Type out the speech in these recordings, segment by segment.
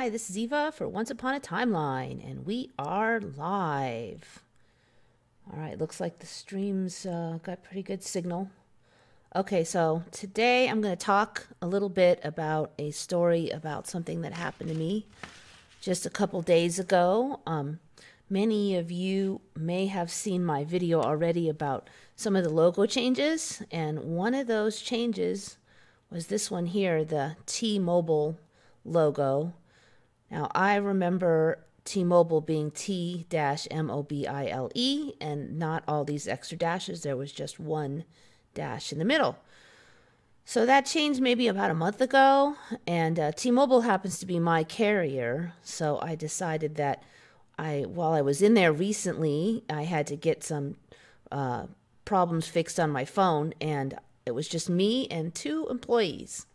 Hi, this is Eva for Once Upon a Timeline, and we are live. All right, looks like the stream's got pretty good signal. Okay, so today I'm going to talk a little bit about a story about something that happened to me just a couple days ago. Many of you may have seen my video already about some of the logo changes, and one of those changes was this one here, the T-Mobile logo. Now, I remember T-Mobile being T-M-O-B-I-L-E and not all these extra dashes. There was just one dash in the middle. So that changed maybe about a month ago, and T-Mobile happens to be my carrier, so I decided that while I was in there recently, I had to get some problems fixed on my phone, and it was just me and two employees.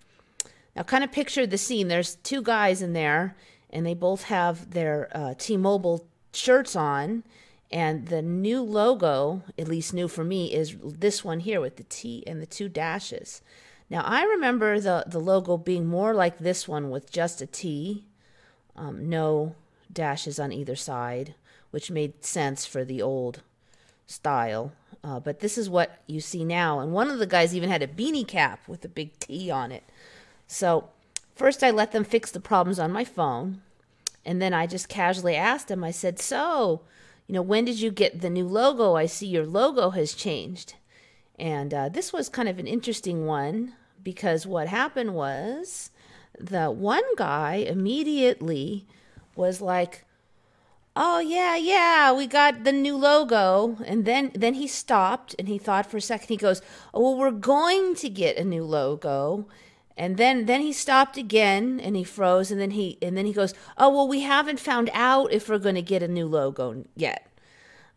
Now, kind of picture the scene. There's two guys in there, and they both have their T-Mobile shirts on, and the new logo, at least new for me, is this one here with the T and the two dashes. Now, I remember the logo being more like this one with just a T, no dashes on either side, which made sense for the old style. But this is what you see now. And one of the guys even had a beanie cap with a big T on it. So first I let them fix the problems on my phone. And then I just casually asked them, I said, so, when did you get the new logo? I see your logo has changed. And this was kind of an interesting one, because what happened was the one guy immediately was like, oh, yeah, we got the new logo. And then he stopped and he thought for a second. He goes, oh, well, we're going to get a new logo. And then he stopped again and he froze. And then he goes, oh, well, we haven't found out if we're going to get a new logo yet.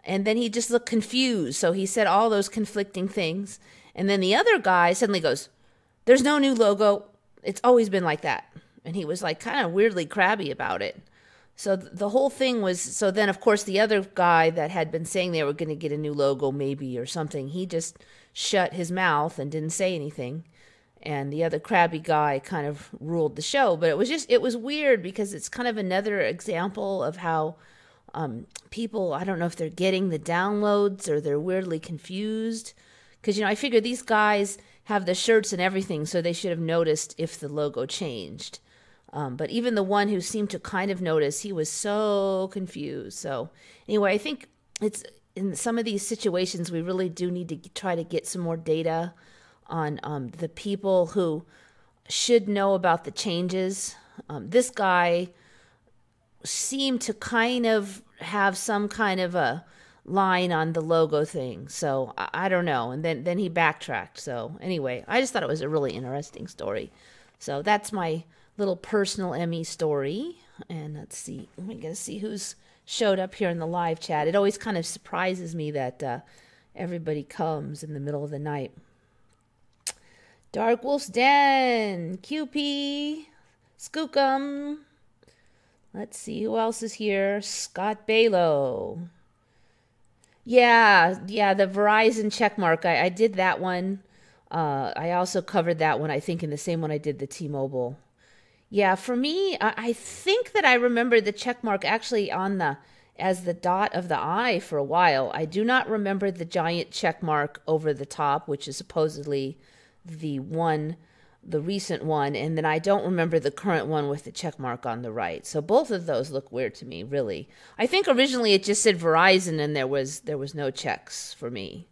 And then he just looked confused. So he said all those conflicting things. And then the other guy suddenly goes, there's no new logo. It's always been like that. And he was like kind of weirdly crabby about it. So the whole thing was, so then of course the other guy that had been saying they were going to get a new logo maybe or something, he just shut his mouth and didn't say anything. And the other crabby guy kind of ruled the show. But it was weird, because it's kind of another example of how people, I don't know if they're getting the downloads or they're weirdly confused. Because, I figure these guys have the shirts and everything, so they should have noticed if the logo changed. But even the one who seemed to kind of notice, he was so confused. So anyway, I think it's in some of these situations, we really do need to try to get some more data on the people who should know about the changes. This guy seemed to kind of have some kind of a line on the logo thing. So I don't know. And then he backtracked. So anyway, I just thought it was a really interesting story. So that's my little personal ME story. And let's see. I'm going to see who's showed up here in the live chat. It always kind of surprises me that everybody comes in the middle of the night. Dark Wolf's Den, QP, Skookum. Let's see who else is here. Scott Balo. Yeah, the Verizon checkmark. I did that one. I also covered that one, I think, in the same one I did the T-Mobile. Yeah, for me, I think that I remember the checkmark actually as the dot of the I for a while. I do not remember the giant checkmark over the top, which is supposedly the recent one, and then I don't remember the current one with the check mark on the right. So both of those look weird to me, really. I think originally it just said Verizon and there was no checks for me.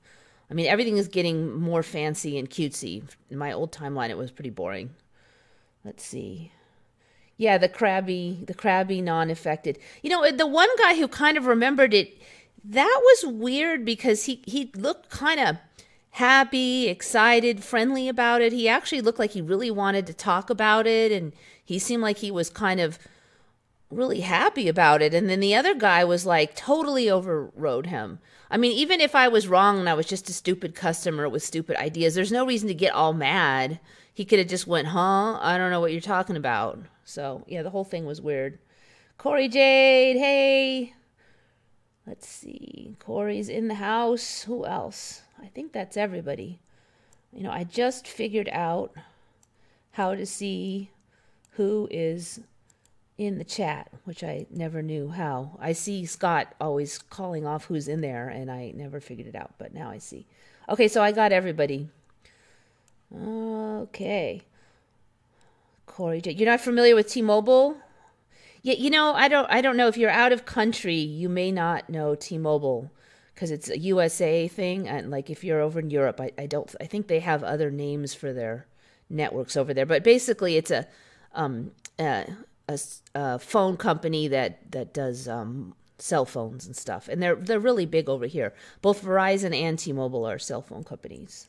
I mean, everything is getting more fancy and cutesy. In my old timeline, it was pretty boring. Let's see. Yeah, the crabby non-affected. The one guy who kind of remembered it, that was weird, because he looked kind of happy, excited, friendly about it. He actually looked like he really wanted to talk about it, and he seemed like he was kind of really happy about it. And then the other guy was like totally overrode him. I mean, even if I was wrong and I was just a stupid customer with stupid ideas, there's no reason to get all mad. He could have just went, huh? I don't know what you're talking about. So yeah, the whole thing was weird. Corey Jade, hey. Let's see. Corey's in the house. Who else? I think that's everybody. I just figured out how to see who is in the chat, which I never knew how. I see Scott always calling off who's in there, and I never figured it out, but now I see. Okay, so I got everybody. Okay. Corey J. You're not familiar with T-Mobile? Yeah, you know, I don't know if you're out of country, you may not know T-Mobile because it's a USA thing, and like if you're over in Europe, I think they have other names for their networks over there, but basically it's a phone company that does cell phones and stuff, and they're really big over here. Both Verizon and T-Mobile are cell phone companies.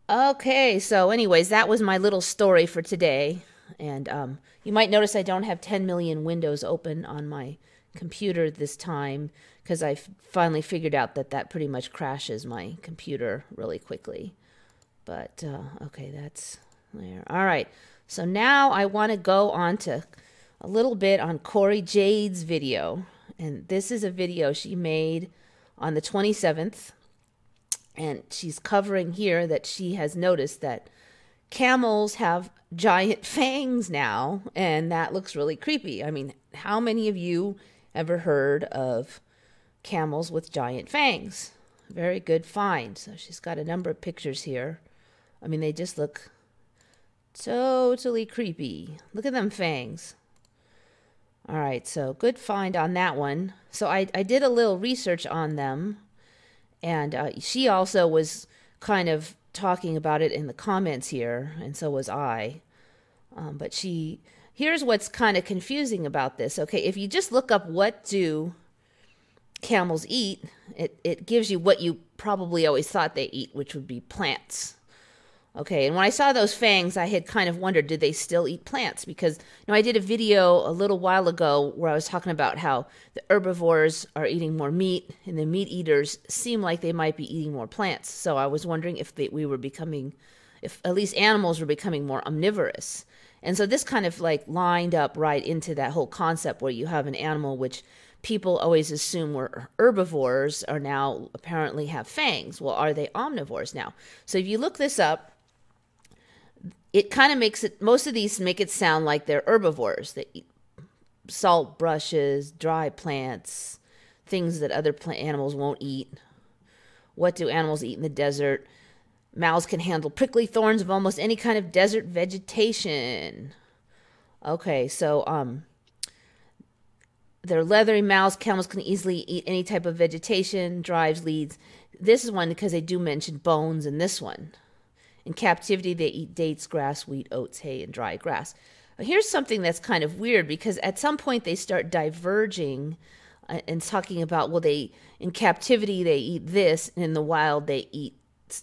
Okay, so anyways, that was my little story for today. And you might notice I don't have 10 million windows open on my computer this time because I finally figured out that pretty much crashes my computer really quickly. But, okay, that's there. All right, so now I want to go on to a little bit on Corey Jade's video. And this is a video she made on the 27th. And she's covering here that she has noticed that camels have giant fangs now, and that looks really creepy. I mean, how many of you ever heard of camels with giant fangs? Very good find. So she's got a number of pictures here. I mean, they just look totally creepy. Look at them fangs. All right, so good find on that one. So I did a little research on them. And she also was kind of talking about it in the comments here, and so was I. But here's what's kind of confusing about this. Okay, if you just look up what do camels eat, it gives you what you probably always thought they eat, which would be plants. Okay, and when I saw those fangs, I had kind of wondered, did they still eat plants? Because I did a video a little while ago where I was talking about how the herbivores are eating more meat, and the meat eaters seem like they might be eating more plants. So I was wondering if if at least animals were becoming more omnivorous. And so this kind of like lined up right into that whole concept where you have an animal which people always assume were herbivores are now apparently have fangs. Well, are they omnivores now? So if you look this up, it kind of makes it, most of these make it sound like they're herbivores. They eat salt brushes, dry plants, things that other animals won't eat. What do animals eat in the desert? Mouths can handle prickly thorns of almost any kind of desert vegetation. Okay, so they're leathery mouths. Camels can easily eat any type of vegetation, drives, leaves. This is one because they do mention bones in this one. In captivity, they eat dates, grass, wheat, oats, hay, and dry grass. Here's something that's kind of weird because at some point they start diverging and talking about, well, in captivity they eat this, and in the wild they eat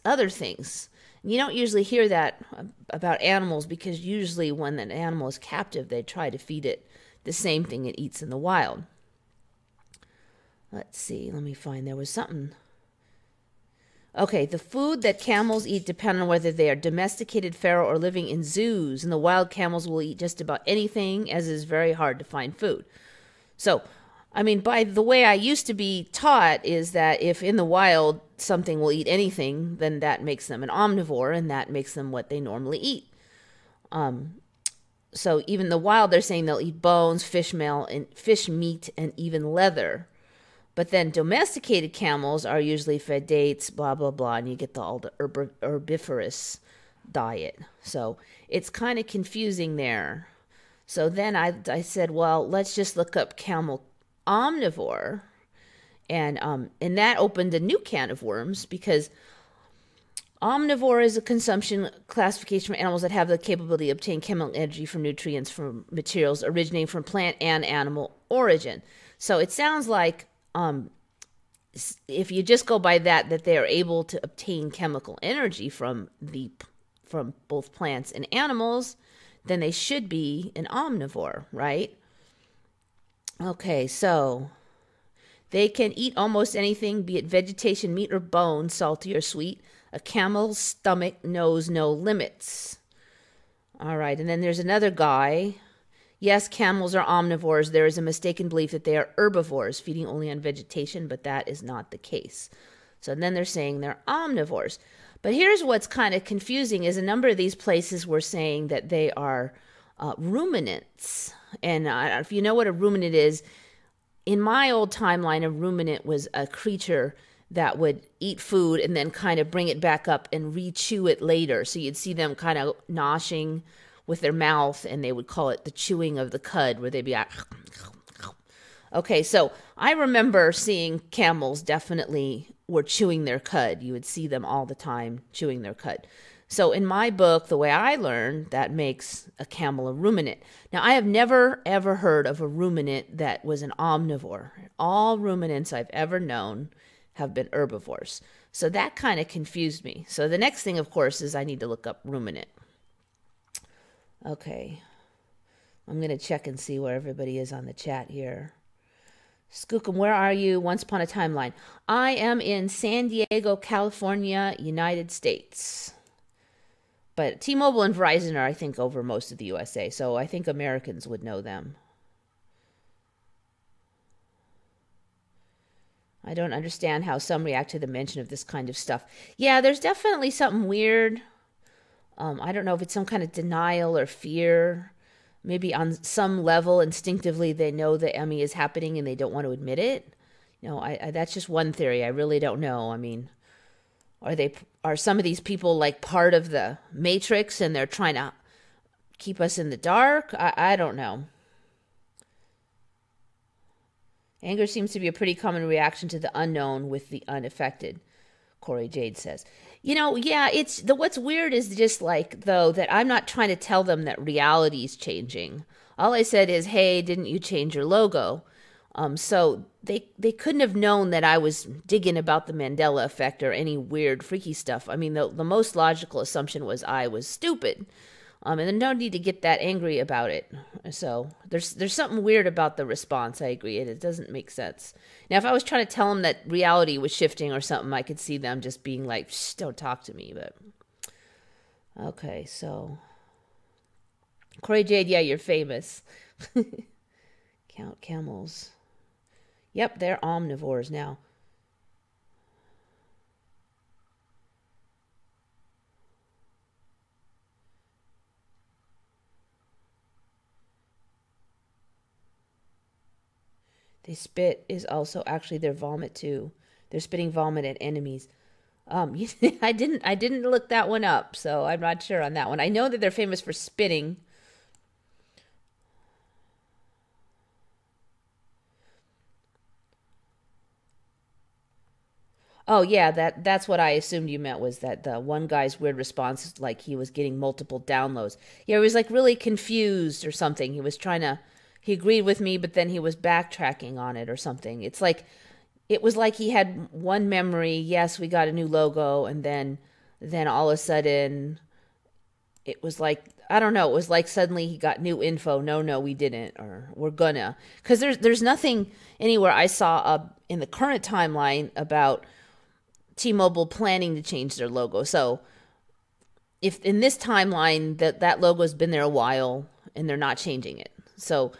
other things. And you don't usually hear that about animals because usually when an animal is captive, they try to feed it the same thing it eats in the wild. Let's see, let me find, there was something. Okay, the food that camels eat depends on whether they are domesticated, feral, or living in zoos. And the wild camels will eat just about anything, as it is very hard to find food. So, I mean, by the way I used to be taught is that if in the wild something will eat anything, then that makes them an omnivore, and that makes them what they normally eat. So even the wild, they're saying they'll eat bones, fish meat, and even leather. But then domesticated camels are usually fed dates, blah, blah, blah, and you get all the herbivorous diet. So it's kind of confusing there. So then I said, well, let's just look up camel omnivore. And that opened a new can of worms because omnivore is a consumption classification for animals that have the capability to obtain chemical energy from nutrients from materials originating from plant and animal origin. So it sounds like if you just go by that they are able to obtain chemical energy from both plants and animals, then they should be an omnivore, right? Okay, so they can eat almost anything, be it vegetation, meat, or bone, salty or sweet. A camel's stomach knows no limits. All right, and then there's another guy. Yes, camels are omnivores. There is a mistaken belief that they are herbivores, feeding only on vegetation, but that is not the case. So then they're saying they're omnivores. But here's what's kind of confusing is a number of these places were saying that they are ruminants. And if you know what a ruminant is, in my old timeline, a ruminant was a creature that would eat food and then kind of bring it back up and re-chew it later. So you'd see them kind of noshing with their mouth, and they would call it the chewing of the cud, where they'd be like, okay, so I remember seeing camels definitely were chewing their cud. You would see them all the time chewing their cud. So in my book, the way I learned, that makes a camel a ruminant. Now, I have never, ever heard of a ruminant that was an omnivore. All ruminants I've ever known have been herbivores. So that kind of confused me. So the next thing, of course, is I need to look up ruminant. Okay. I'm going to check and see where everybody is on the chat here. Skookum, where are you? Once upon a timeline. I am in San Diego, California, United States. But T-Mobile and Verizon are, I think, over most of the USA, so I think Americans would know them. I don't understand how some react to the mention of this kind of stuff. Yeah, there's definitely something weird. I don't know if it's some kind of denial or fear. Maybe on some level, instinctively, they know the ME is happening and they don't want to admit it. You know, that's just one theory. I really don't know. I mean, are some of these people like part of the Matrix and they're trying to keep us in the dark? I don't know. Anger seems to be a pretty common reaction to the unknown with the unaffected, Corey Jade says. You know, yeah, what's weird is just like, though, that I'm not trying to tell them that reality is changing. All I said is, hey, didn't you change your logo? So they couldn't have known that I was digging about the Mandela effect or any weird, freaky stuff. I mean, the most logical assumption was I was stupid. And there's no need to get that angry about it. So there's something weird about the response. I agree. It doesn't make sense. Now, if I was trying to tell them that reality was shifting or something, I could see them just being like, shh, don't talk to me. But okay, so Corey Jade, yeah, you're famous. Count camels. Yep, they're omnivores now. They spit is also actually their vomit too. They're spitting vomit at enemies. I didn't look that one up, so I'm not sure on that one. I know that they're famous for spitting. Oh yeah, that's what I assumed you meant, was that the one guy's weird response, like he was getting multiple downloads. Yeah, he was like really confused or something. He agreed with me, but then he was backtracking on it or something. It was like he had one memory. Yes, we got a new logo, and then all of a sudden, it was like, I don't know. It was like suddenly he got new info. No, we didn't, or we're gonna. Because there's nothing anywhere I saw in the current timeline about T-Mobile planning to change their logo. So if in this timeline that logo's been there a while and they're not changing it. So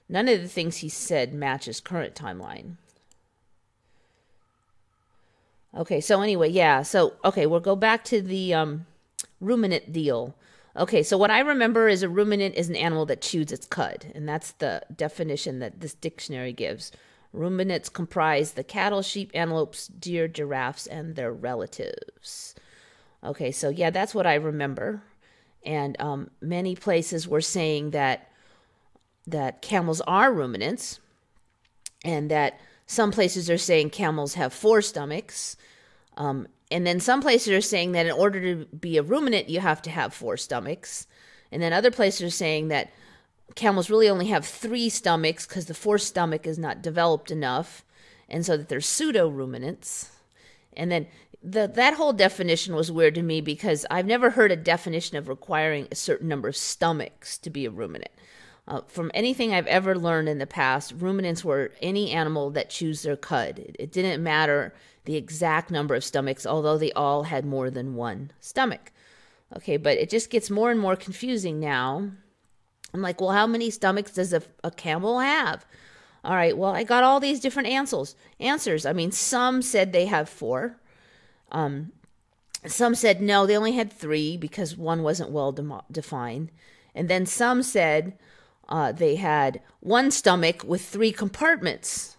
none of the things he said matches current timeline. Okay, so anyway, yeah. So, okay, we'll go back to the ruminant deal. Okay, so what I remember is a ruminant is an animal that chews its cud, and that's the definition that this dictionary gives. Ruminants comprise the cattle, sheep, antelopes, deer, giraffes, and their relatives. Okay, so yeah, that's what I remember. And many places were saying that camels are ruminants, and that some places are saying camels have 4 stomachs. And then some places are saying that in order to be a ruminant, you have to have 4 stomachs. And then other places are saying that camels really only have 3 stomachs because the 4th stomach is not developed enough, and so that they're pseudo-ruminants. And then that whole definition was weird to me because I've never heard a definition of requiring a certain number of stomachs to be a ruminant. From anything I've ever learned in the past, ruminants were any animal that chews their cud. It didn't matter the exact number of stomachs, although they all had more than 1 stomach. Okay, but it just gets more and more confusing now. I'm like, well, how many stomachs does a camel have? All right, well, I got all these different answers. I mean, some said they have 4. Some said no, they only had 3 because one wasn't well defined. And then some said they had one stomach with 3 compartments.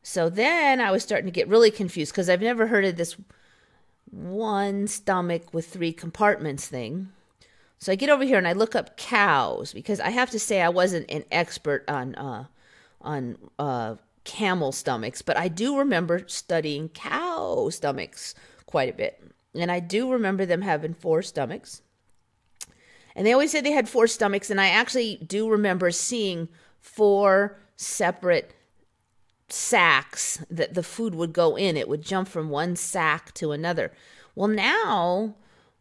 So then I was starting to get really confused because I've never heard of this one stomach with 3 compartments thing. So I get over here and I look up cows, because I have to say I wasn't an expert on camel stomachs, but I do remember studying cow stomachs quite a bit. And I do remember them having 4 stomachs. And they always said they had 4 stomachs, and I actually do remember seeing 4 separate sacks that the food would go in. It would jump from one sack to another. Well, now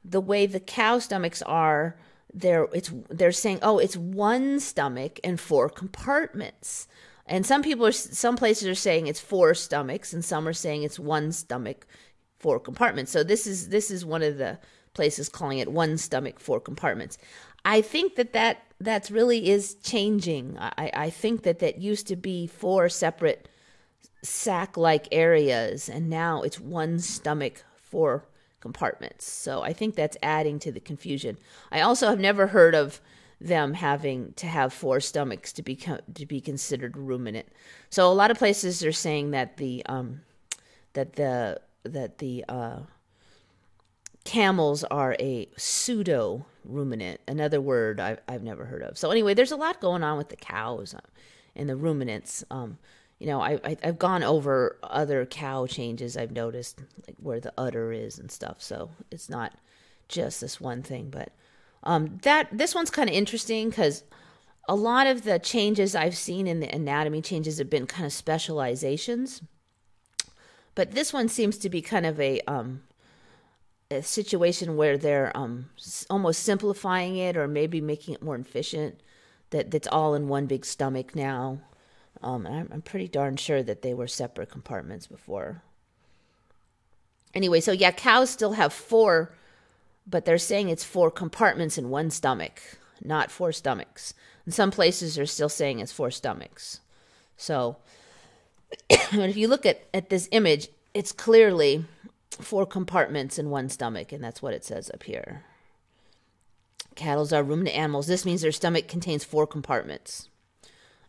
the way the cow stomachs are, they're saying, oh, it's one stomach and 4 compartments. And some places are saying it's 4 stomachs, and some are saying it's one stomach, 4 compartments. So this is one of the places calling it one stomach, 4 compartments. I think that really is changing. I think that used to be 4 separate sack-like areas, and now it's one stomach, 4 compartments. So I think that's adding to the confusion. I also have never heard of them having to have 4 stomachs to be considered ruminant. So a lot of places are saying that the camels are a pseudo ruminant, another word I've never heard of. So anyway, there's a lot going on with the cows and the ruminants. I've gone over other cow changes I've noticed, like where the udder is and stuff. So it's not just this one thing, but this one's kind of interesting because a lot of the changes I've seen in the anatomy changes have been kind of specializations. But this one seems to be kind of a situation where they're almost simplifying it, or maybe making it more efficient, that's all in one big stomach now. I'm pretty darn sure that they were separate compartments before. Anyway, so yeah, cows still have 4, but they're saying it's 4 compartments in one stomach, not 4 stomachs. In some places, they're still saying it's 4 stomachs. So if you look at this image, it's clearly 4 compartments in one stomach, and that's what it says up here. Cattle are ruminant animals. This means their stomach contains 4 compartments.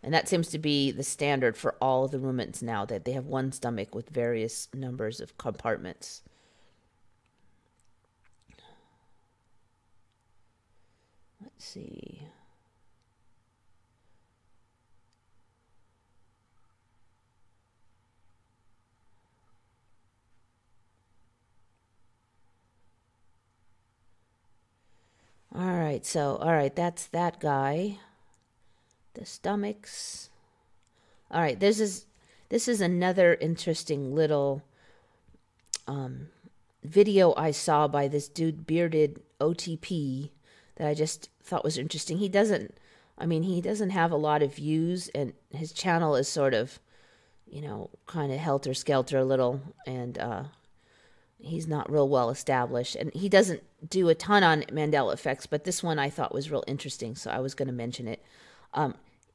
And that seems to be the standard for all the ruminants now, that they have one stomach with various numbers of compartments. Let's see. All right, that's that guy. The stomachs. All right, this is another interesting little video I saw by this dude, Bearded OTP, that I just thought was interesting. He doesn't have a lot of views, and his channel is sort of, kind of helter-skelter a little, and he's not real well established, and he doesn't do a ton on Mandela effects, but this one I thought was real interesting, so I was going to mention it.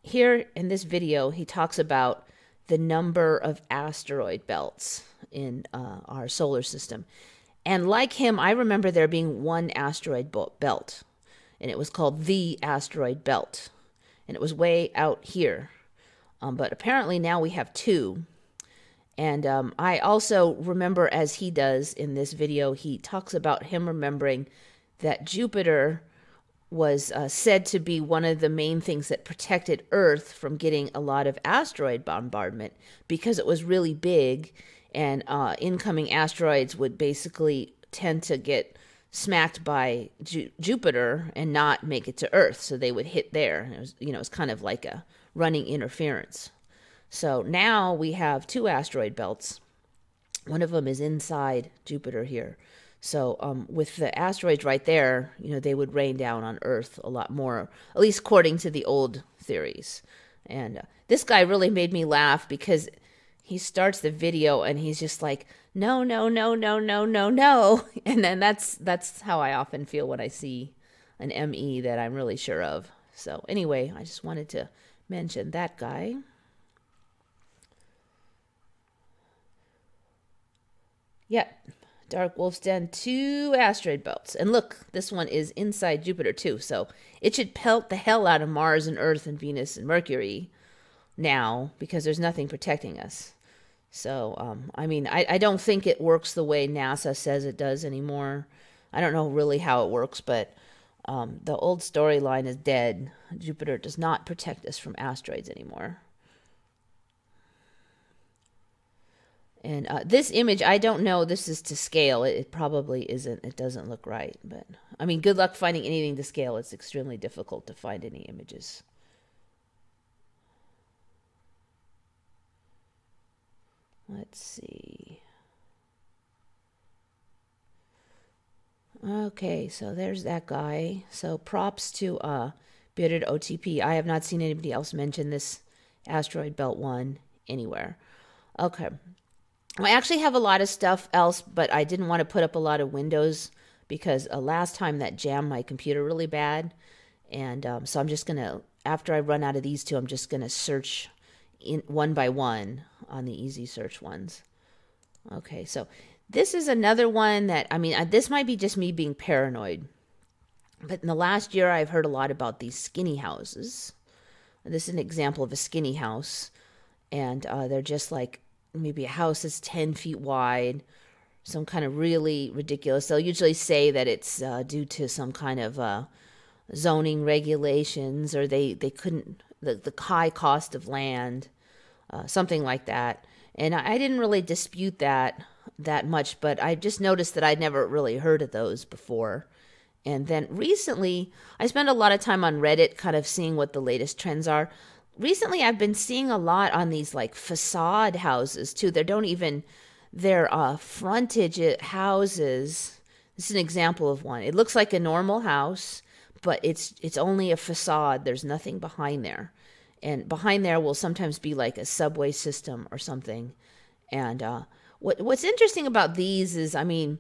Here in this video, he talks about the number of asteroid belts in our solar system. And like him, I remember there being one asteroid belt, and it was called the asteroid belt, and it was way out here. But apparently now we have 2. And I also remember, as he does in this video, he talks about him remembering that Jupiter was said to be one of the main things that protected Earth from getting a lot of asteroid bombardment, because it was really big, and incoming asteroids would basically tend to get smacked by Jupiter and not make it to Earth, so they would hit there. It was, it was kind of like a running interference. So now we have 2 asteroid belts. One of them is inside Jupiter here. So with the asteroids right there, they would rain down on Earth a lot more, at least according to the old theories. And this guy really made me laugh, because he starts the video and he's just like, no, no, no, no, no, no, no. And then that's how I often feel when I see an ME that I'm really sure of. So anyway, I just wanted to mention that guy. Yep. Dark Wolf's Den, 2 asteroid belts. And look, this one is inside Jupiter too, so it should pelt the hell out of Mars and Earth and Venus and Mercury now, because there's nothing protecting us. So, I mean, I don't think it works the way NASA says it does anymore. I don't know really how it works, but the old storyline is dead. Jupiter does not protect us from asteroids anymore. And this image, I don't know, this is to scale. It probably isn't. It doesn't look right. But, I mean, good luck finding anything to scale. It's extremely difficult to find any images. Let's see. Okay, so there's that guy. So props to Bearded OTP. I have not seen anybody else mention this asteroid belt one anywhere. Okay. I actually have a lot of stuff else, but I didn't want to put up a lot of windows because last time that jammed my computer really bad. And so I'm just going to, after I run out of these two, I'm just going to search in one by one on the easy search ones. Okay, so this is another one that, I mean, this might be just me being paranoid. But in the last year, I've heard a lot about these skinny houses. This is an example of a skinny house. And they're just like, maybe a house that's 10 feet wide, some kind of really ridiculous. They'll usually say that it's due to some kind of zoning regulations, or they couldn't, the high cost of land, something like that. And I didn't really dispute that much, but I just noticed that I'd never really heard of those before. And then recently, I spent a lot of time on Reddit kind of seeing what the latest trends are. Recently, I've been seeing a lot on these like facade houses too. They're frontage houses. This is an example of one. It looks like a normal house, but it's only a facade. There's nothing behind there. And behind there will sometimes be like a subway system or something. And what's interesting about these is, I mean,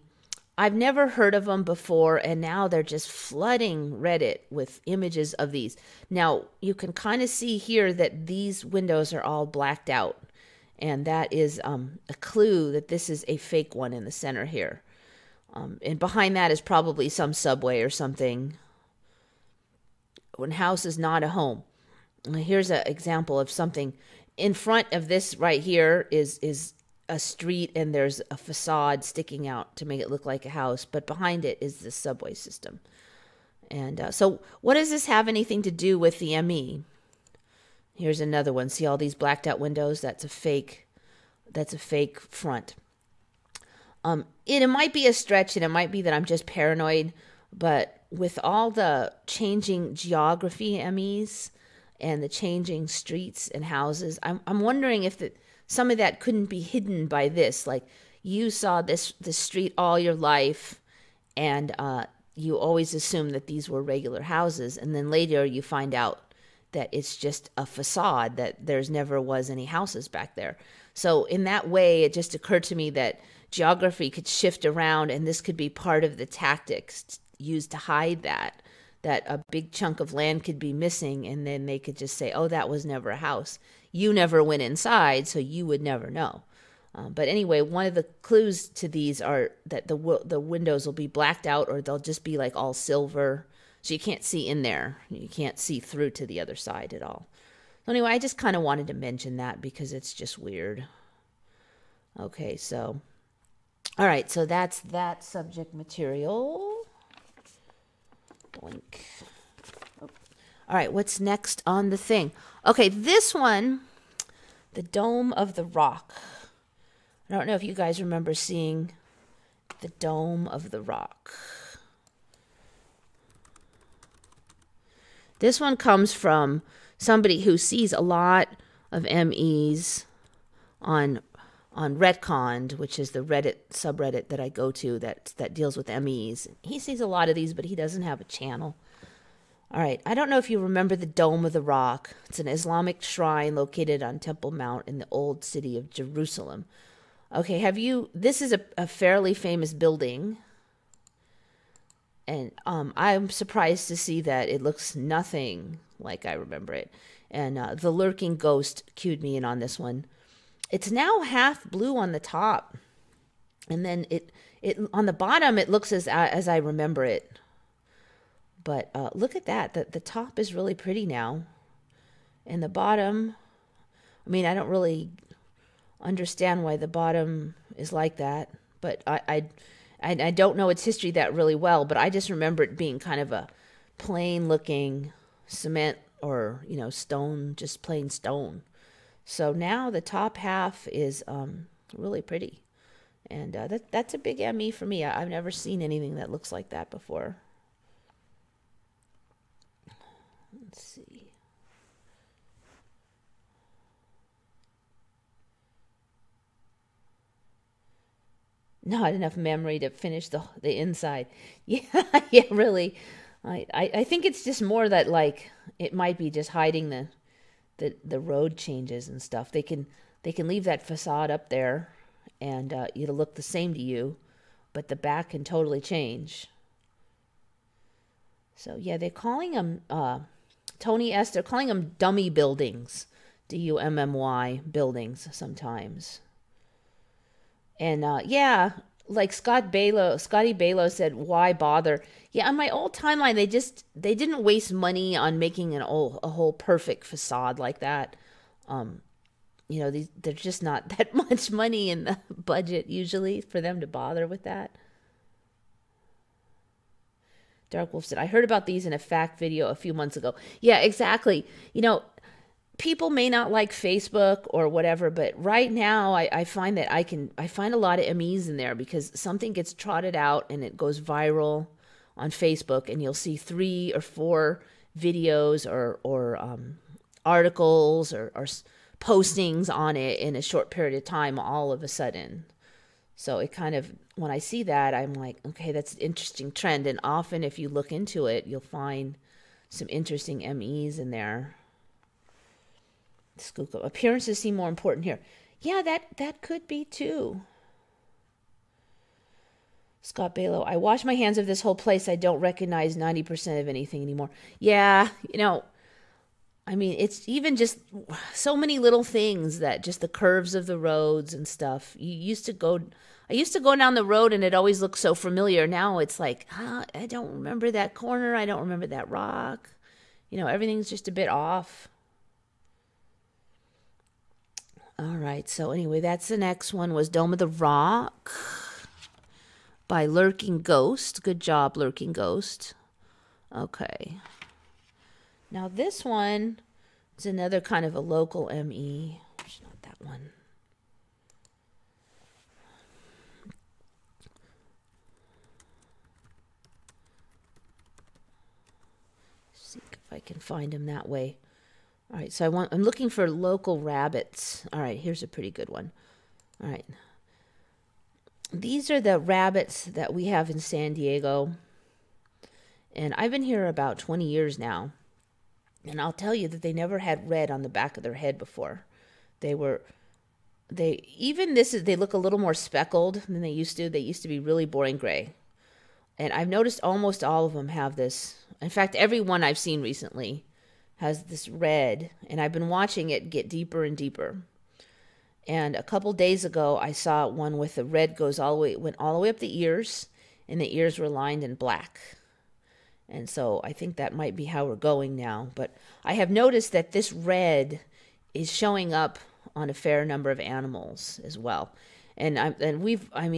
I've never heard of them before, and now they're just flooding Reddit with images of these. Now, you can kind of see here that these windows are all blacked out, and that is a clue that this is a fake one in the center here. And behind that is probably some subway or something. When house is not a home. Here's an example of something. In front of this right here is a street, and there's a facade sticking out to make it look like a house, but behind it is the subway system. And so what does this have anything to do with the ME? Here's another one. See all these blacked out windows? That's a fake front. It might be a stretch, and it might be that I'm just paranoid, but with all the changing geography MEs and the changing streets and houses, I'm wondering if some of that couldn't be hidden by this. Like, you saw this street all your life, and you always assumed that these were regular houses, and then later you find out that it's just a facade, that there's never was any houses back there. So in that way, it just occurred to me that geography could shift around, and this could be part of the tactics used to hide that a big chunk of land could be missing, and then they could just say, oh, that was never a house. You never went inside, so you would never know. But anyway, one of the clues to these are that the windows will be blacked out, or they'll just be like all silver, so you can't see in there. You can't see through to the other side at all. So anyway, I just kind of wanted to mention that because it's just weird. Okay, so, all right, so that's that subject material. Blink. Oh. All right, what's next on the thing? Okay, this one, the Dome of the Rock. I don't know if you guys remember seeing the Dome of the Rock. This one comes from somebody who sees a lot of MEs on Retconned, which is the Reddit subreddit that I go to that deals with MEs. He sees a lot of these, but he doesn't have a channel. All right, I don't know if you remember the Dome of the Rock. It's an Islamic shrine located on Temple Mount in the old city of Jerusalem. Okay, this is a fairly famous building. And I'm surprised to see that it looks nothing like I remember it. And the Lurking Ghost cued me in on this one. It's now half blue on the top. And then it on the bottom, it looks as I remember it. But look at that. The top is really pretty now. And the bottom, I mean, I don't really understand why the bottom is like that. But I don't know its history that really well. But I just remember it being kind of a plain looking cement or, you know, stone, just plain stone. So now the top half is really pretty. And that's a big ME for me. I've never seen anything that looks like that before. Let's see. Not enough memory to finish the inside. Yeah, yeah, really. I think it's just more that, like, it might be just hiding the road changes and stuff. They can leave that facade up there, and it'll look the same to you, but the back can totally change. So yeah, they're calling them Tony S. They're calling them dummy buildings, DUMMY buildings sometimes. And yeah, like Scotty Balo said, why bother? Yeah, on my old timeline, they didn't waste money on making a whole perfect facade like that. You know, there's just not that much money in the budget usually for them to bother with that. Dark Wolf said, I heard about these in a fact video a few months ago. Yeah, exactly. You know, people may not like Facebook or whatever, but right now I find that I find a lot of MEs in there because something gets trotted out and it goes viral on Facebook, and you'll see 3 or 4 videos or articles or postings on it in a short period of time all of a sudden. So it kind of, when I see that, I'm like, okay, that's an interesting trend. And often if you look into it, you'll find some interesting MEs in there. Skooko, appearances seem more important here. Yeah, that could be too. Scott Balo, I wash my hands of this whole place. I don't recognize 90% of anything anymore. Yeah, you know, I mean, it's even just so many little things that just the curves of the roads and stuff. I used to go down the road and it always looked so familiar. Now it's like, I don't remember that corner. I don't remember that rock. You know, everything's just a bit off. All right, so anyway, that's the next one was Dome of the Rock by Lurking Ghost. Good job, Lurking Ghost. Okay. Now this one is another kind of a local ME. It's not that one. See if I can find him that way. All right, so I'm looking for local rabbits. All right, here's a pretty good one. All right. These are the rabbits that we have in San Diego. And I've been here about 20 years now. And I'll tell you that they never had red on the back of their head before. They look a little more speckled than they used to. They used to be really boring gray. And I've noticed almost all of them have this. In fact, every one I've seen recently has this red, and I've been watching it get deeper and deeper. And a couple days ago, I saw one with the red went all the way up the ears, and the ears were lined in black. And so I think that might be how we're going now. But I have noticed that this red is showing up on a fair number of animals as well. And a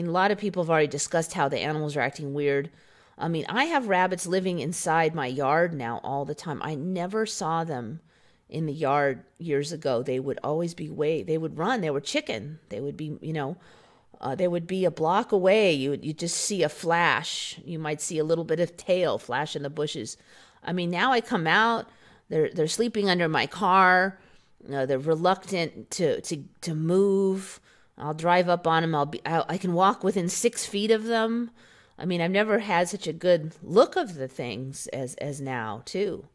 lot of people have already discussed how the animals are acting weird. I mean, I have rabbits living inside my yard now all the time. I never saw them in the yard years ago. They would always be they would run. They were chicken. They would be, they would be a block away. You just see a flash. You might see a little bit of tail flash in the bushes. I mean, now I come out, they're sleeping under my car. They're reluctant to move. I'll drive up on them. I can walk within 6 feet of them. I mean, I've never had such a good look of the things as now, too.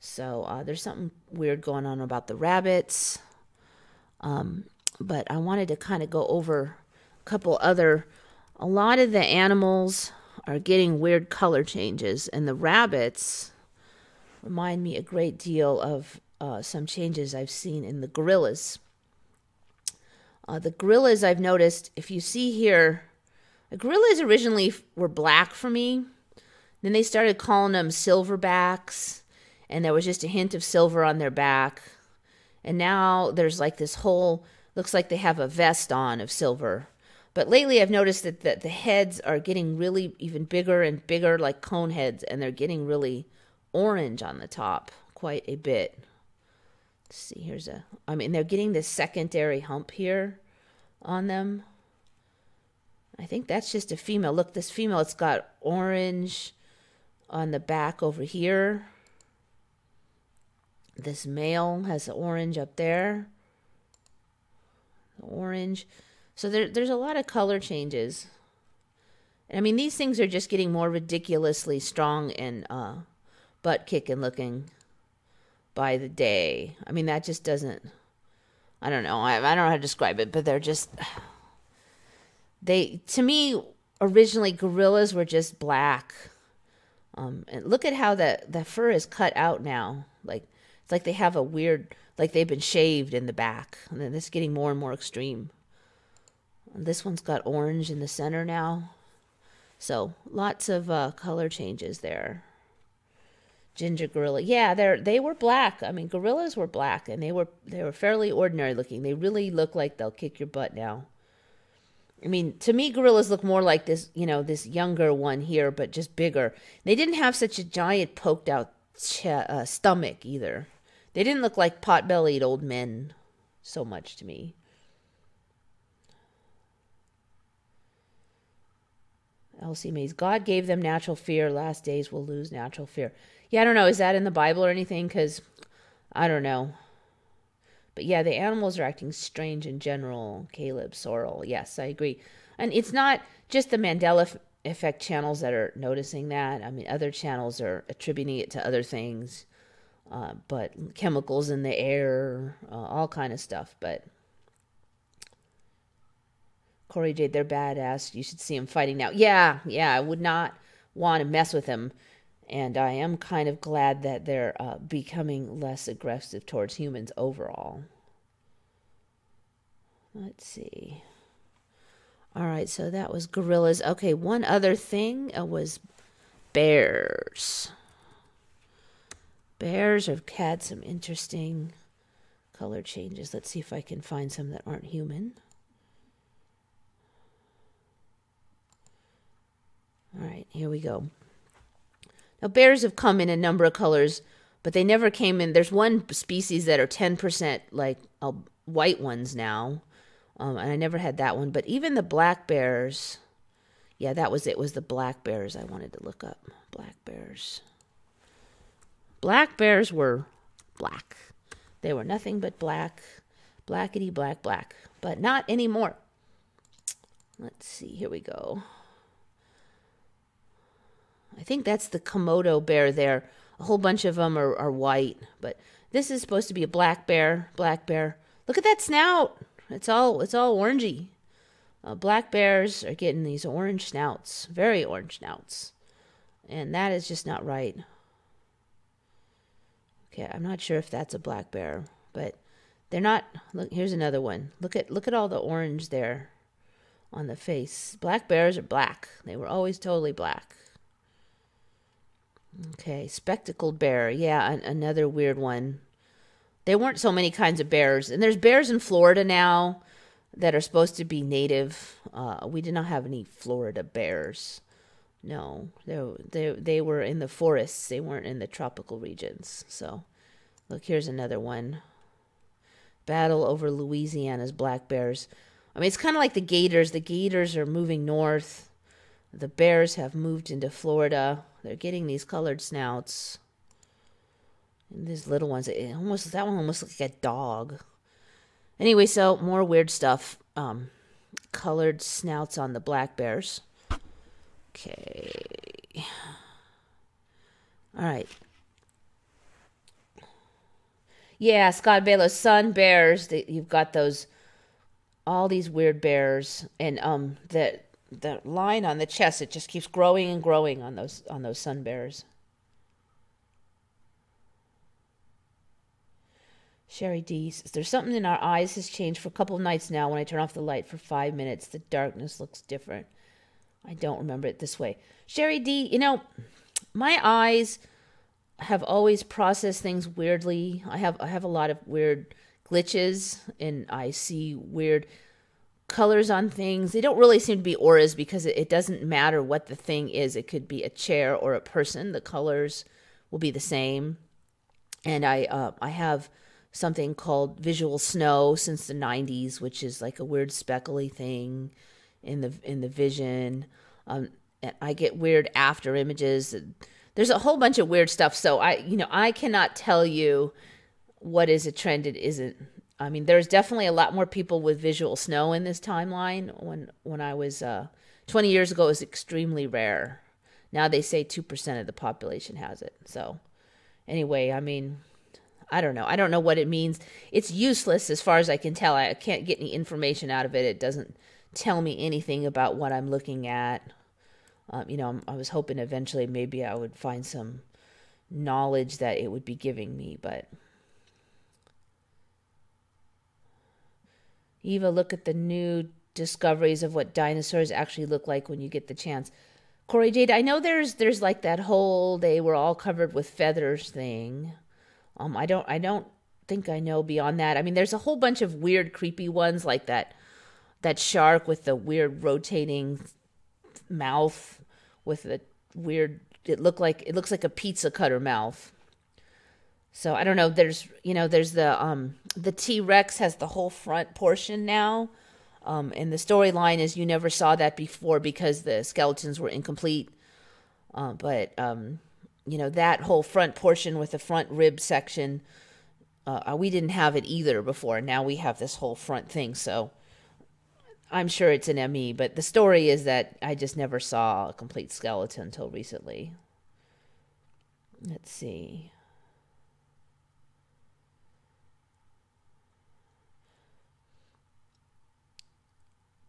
So there's something weird going on about the rabbits. But I wanted to kind of go over a couple other. A lot of the animals are getting weird color changes, and the rabbits remind me a great deal of some changes I've seen in the gorillas. The gorillas, I've noticed, if you see here, The gorillas originally were black for me. Then they started calling them silverbacks, and there was just a hint of silver on their back. And now there's like this whole, looks like they have a vest on of silver. But lately I've noticed that the heads are getting really even bigger and bigger, like cone heads, and they're getting really orange on the top quite a bit. Let's see, they're getting this secondary hump here on them. I think that's just a female. Look, this female, it's got orange on the back over here. This male has orange up there. Orange. So there's a lot of color changes. I mean, these things are just getting more ridiculously strong and butt-kicking looking by the day. I mean, that just doesn't... I don't know. I don't know how to describe it, but they're just... To me, originally, gorillas were just black. And look at how the fur is cut out now. Like, it's like they have a weird... Like they've been shaved in the back. And then it's getting more and more extreme. This one's got orange in the center now. So, lots of color changes there. Ginger gorilla. Yeah, they were black. I mean, gorillas were black, and they were fairly ordinary looking. They really look like they'll kick your butt now. I mean, to me, gorillas look more like this, this younger one here, but just bigger. They didn't have such a giant poked out stomach either. They didn't look like pot-bellied old men so much to me. Elsie Mays, God gave them natural fear. Last days will lose natural fear. Yeah, I don't know. Is that in the Bible or anything? Because I don't know. But yeah, the animals are acting strange in general. Caleb, Sorrel. Yes, I agree. And it's not just the Mandela Effect channels that are noticing that. I mean, other channels are attributing it to other things. But chemicals in the air, all kind of stuff. But Corey Jade, they're badass. You should see them fighting now. Yeah, I would not want to mess with them. And I am kind of glad that they're becoming less aggressive towards humans overall. Let's see. All right, so that was gorillas. Okay, one other thing was bears. Bears have had some interesting color changes. Let's see if I can find some that aren't human. All right, here we go. Now, bears have come in a number of colors, but they never came in. There's one species that are 10% like white ones now, and I never had that one. But even the black bears, yeah, that was it. It was the black bears I wanted to look up. Black bears. Black bears were black. They were nothing but black. Blackety black, black. But not anymore. Let's see. Here we go. I think that's the Komodo bear there. A whole bunch of them are white. But this is supposed to be a black bear. Black bear. Look at that snout. It's all orangey. Black bears are getting these orange snouts. Very orange snouts. And that is just not right. Okay, I'm not sure if that's a black bear. But they're not. Look, here's another one. Look at all the orange there on the face. Black bears are black. They were always totally black. Okay, spectacled bear. Yeah, another weird one. There weren't so many kinds of bears. And there's bears in Florida now that are supposed to be native. We did not have any Florida bears. No, they were in the forests. They weren't in the tropical regions. So, look, here's another one. Battle over Louisiana's black bears. I mean, it's kind of like the gators. The gators are moving north. The bears have moved into Florida. They're getting these colored snouts. And these little ones. That one almost looks like a dog. Anyway, so more weird stuff. Colored snouts on the black bears. Okay. All right. Yeah, Scott Baylor, sun bears. You've got all these weird bears, and the line on the chest, it just keeps growing and growing on those sun bears. Sherry D says, there's something in our eyes has changed for a couple of nights now. When I turn off the light for 5 minutes, the darkness looks different. I don't remember it this way. Sherry D, you know, my eyes have always processed things weirdly. I have a lot of weird glitches, and I see weird colors on things. They don't really seem to be auras because it doesn't matter what the thing is. It could be a chair or a person. The colors will be the same. And I have something called visual snow since the 90s, which is like a weird speckly thing in the vision. And I get weird after images. There's a whole bunch of weird stuff. So I cannot tell you what is a trend it isn't. I mean, there's definitely a lot more people with visual snow in this timeline. When I was 20 years ago, it was extremely rare. Now they say 2% of the population has it. So anyway, I mean, I don't know. I don't know what it means. It's useless as far as I can tell. I can't get any information out of it. It doesn't tell me anything about what I'm looking at. I was hoping eventually maybe I would find some knowledge that it would be giving me, but Eva, look at the new discoveries of what dinosaurs actually look like when you get the chance. Corey Jade, I know there's like that whole they were all covered with feathers thing. I don't think I know beyond that. I mean, there's a whole bunch of weird, creepy ones like that shark with the weird rotating mouth with the weird. It looks like a pizza cutter mouth. So I don't know. There's the T-Rex has the whole front portion now, and the storyline is you never saw that before because the skeletons were incomplete. But that whole front portion with the front rib section, we didn't have it either before. Now we have this whole front thing. So I'm sure it's an ME, but the story is that I just never saw a complete skeleton until recently. Let's see.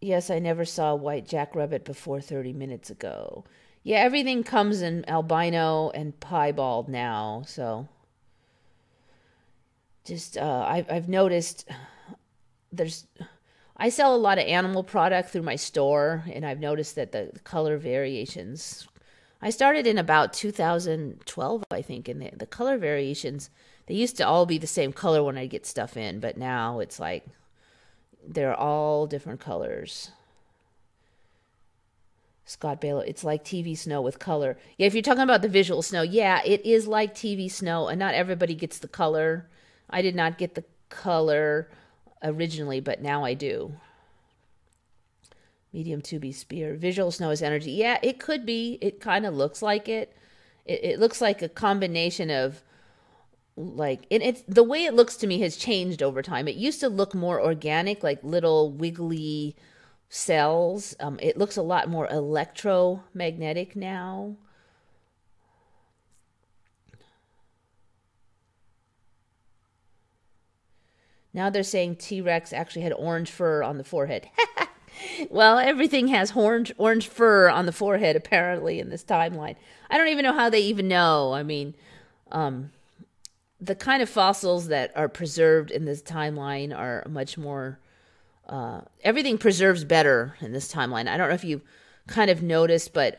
Yes, I never saw a white jackrabbit before 30 minutes ago. Yeah, everything comes in albino and piebald now, so just I've noticed I sell a lot of animal product through my store, and I've noticed that the color variations. I started in about 2012, I think, and the color variations, they used to all be the same color when I get stuff in, but now it's like they're all different colors. Scott Baylor, it's like TV snow with color. Yeah, if you're talking about the visual snow, yeah, it is like TV snow, and not everybody gets the color. I did not get the color originally, but now I do. Medium 2B spear. Visual snow is energy. Yeah, it could be. It kind of looks like it. It looks like a combination of it's the way it looks to me has changed over time. It used to look more organic, like little wiggly cells. It looks a lot more electromagnetic now. Now they're saying T-Rex actually had orange fur on the forehead. Well, everything has orange fur on the forehead, apparently, in this timeline. I don't even know how they even know. I mean, the kind of fossils that are preserved in this timeline are much more... everything preserves better in this timeline. I don't know if you kind of noticed, but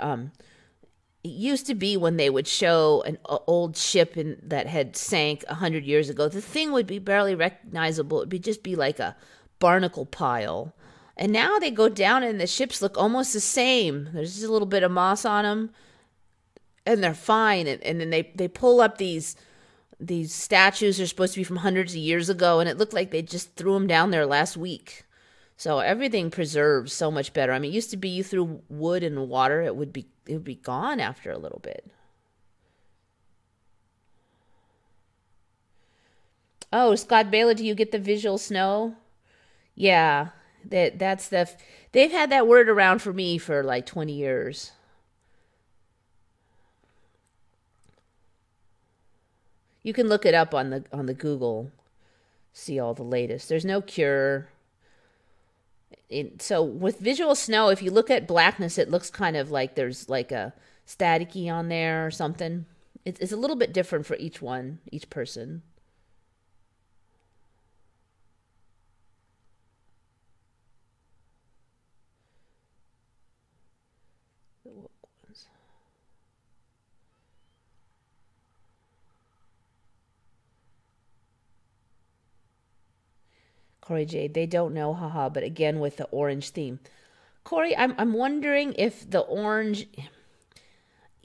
it used to be when they would show an old ship that had sank 100 years ago, the thing would be barely recognizable. It would just be like a barnacle pile. And now they go down and the ships look almost the same. There's just a little bit of moss on them, and they're fine. And then they pull up these statues are supposed to be from hundreds of years ago, and it looked like they just threw them down there last week. So everything preserves so much better. I mean, it used to be you threw wood in water, it would be gone after a little bit. Oh, Scott Baylor, do you get the visual snow? Yeah, they've had that word around for me for like 20 years. You can look it up on the Google, see all the latest. There's no cure. So with visual snow, if you look at blackness, it looks kind of like there's like a staticky on there or something. It's a little bit different for each person. Corey J, they don't know, haha, but again with the orange theme. Corey, I'm wondering if the orange,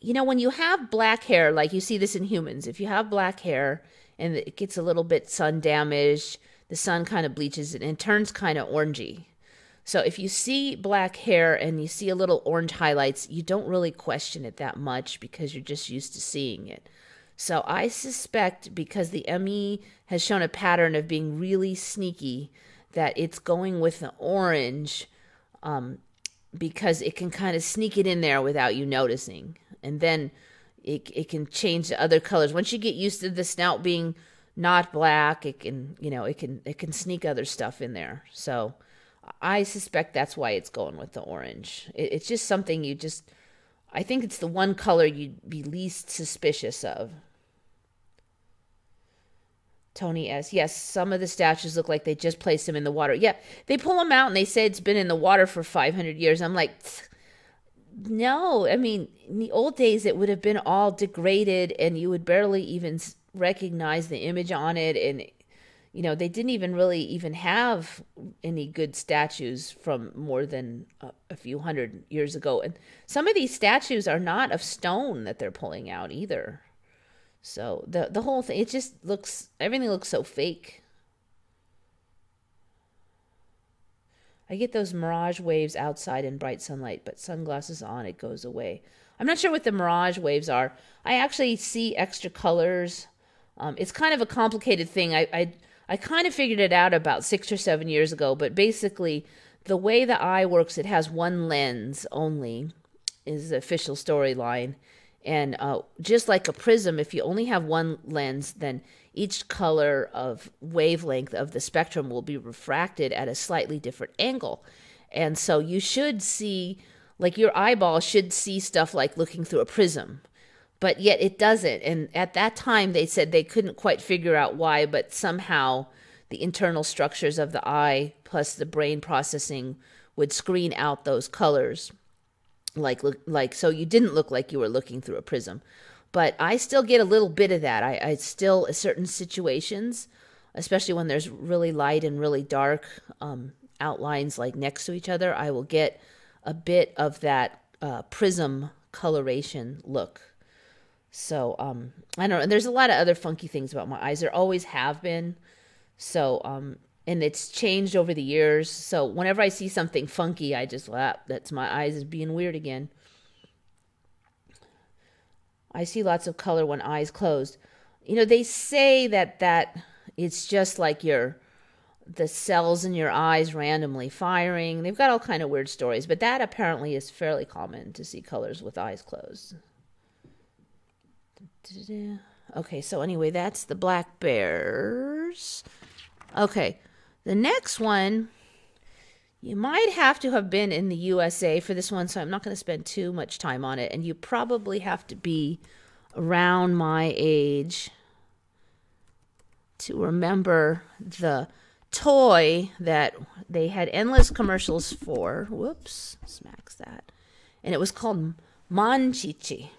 when you have black hair, like you see this in humans, if you have black hair and it gets a little bit sun damaged, the sun kind of bleaches it and it turns kind of orangey. So if you see black hair and you see a little orange highlights, you don't really question it that much because you're just used to seeing it. So I suspect because the ME has shown a pattern of being really sneaky that it's going with the orange because it can kind of sneak it in there without you noticing. And then it can change the other colors. Once you get used to the snout being not black, it can, it can sneak other stuff in there. So I suspect that's why it's going with the orange. It's just something I think it's the one color you'd be least suspicious of. Tony S. Yes, some of the statues look like they just placed them in the water. Yeah, they pull them out and they say it's been in the water for 500 years. I'm like, no. I mean, in the old days, it would have been all degraded and you would barely even recognize the image on it. And they didn't even really even have any good statues from more than a few hundred years ago. And some of these statues are not of stone that they're pulling out either. So the whole thing, it just everything looks so fake. I get those mirage waves outside in bright sunlight, but sunglasses on, it goes away. I'm not sure what the mirage waves are. I actually see extra colors. It's kind of a complicated thing. I kind of figured it out about 6 or 7 years ago, but basically the way the eye works, it has one lens only, is the official storyline. And just like a prism, if you only have one lens, then each color of wavelength of the spectrum will be refracted at a slightly different angle. And so you should see, like your eyeball should see stuff like looking through a prism. But yet it doesn't. And at that time, they said they couldn't quite figure out why, but somehow the internal structures of the eye plus the brain processing would screen out those colors. So you didn't look like you were looking through a prism. But I still get a little bit of that. I still, in certain situations, especially when there's really light and really dark outlines like next to each other, I will get a bit of that prism coloration look. So, I don't know. And there's a lot of other funky things about my eyes. There always have been. So, and it's changed over the years. So whenever I see something funky, I just, that's my eyes is being weird again. I see lots of color when eyes closed. They say that it's just like the cells in your eyes randomly firing. They've got all kind of weird stories, but that apparently is fairly common to see colors with eyes closed. Okay, so anyway, that's the black bears. Okay, the next one, you might have to have been in the USA for this one, so I'm not going to spend too much time on it. And you probably have to be around my age to remember the toy that they had endless commercials for. Whoops, smacks that. And it was called Monchhichi.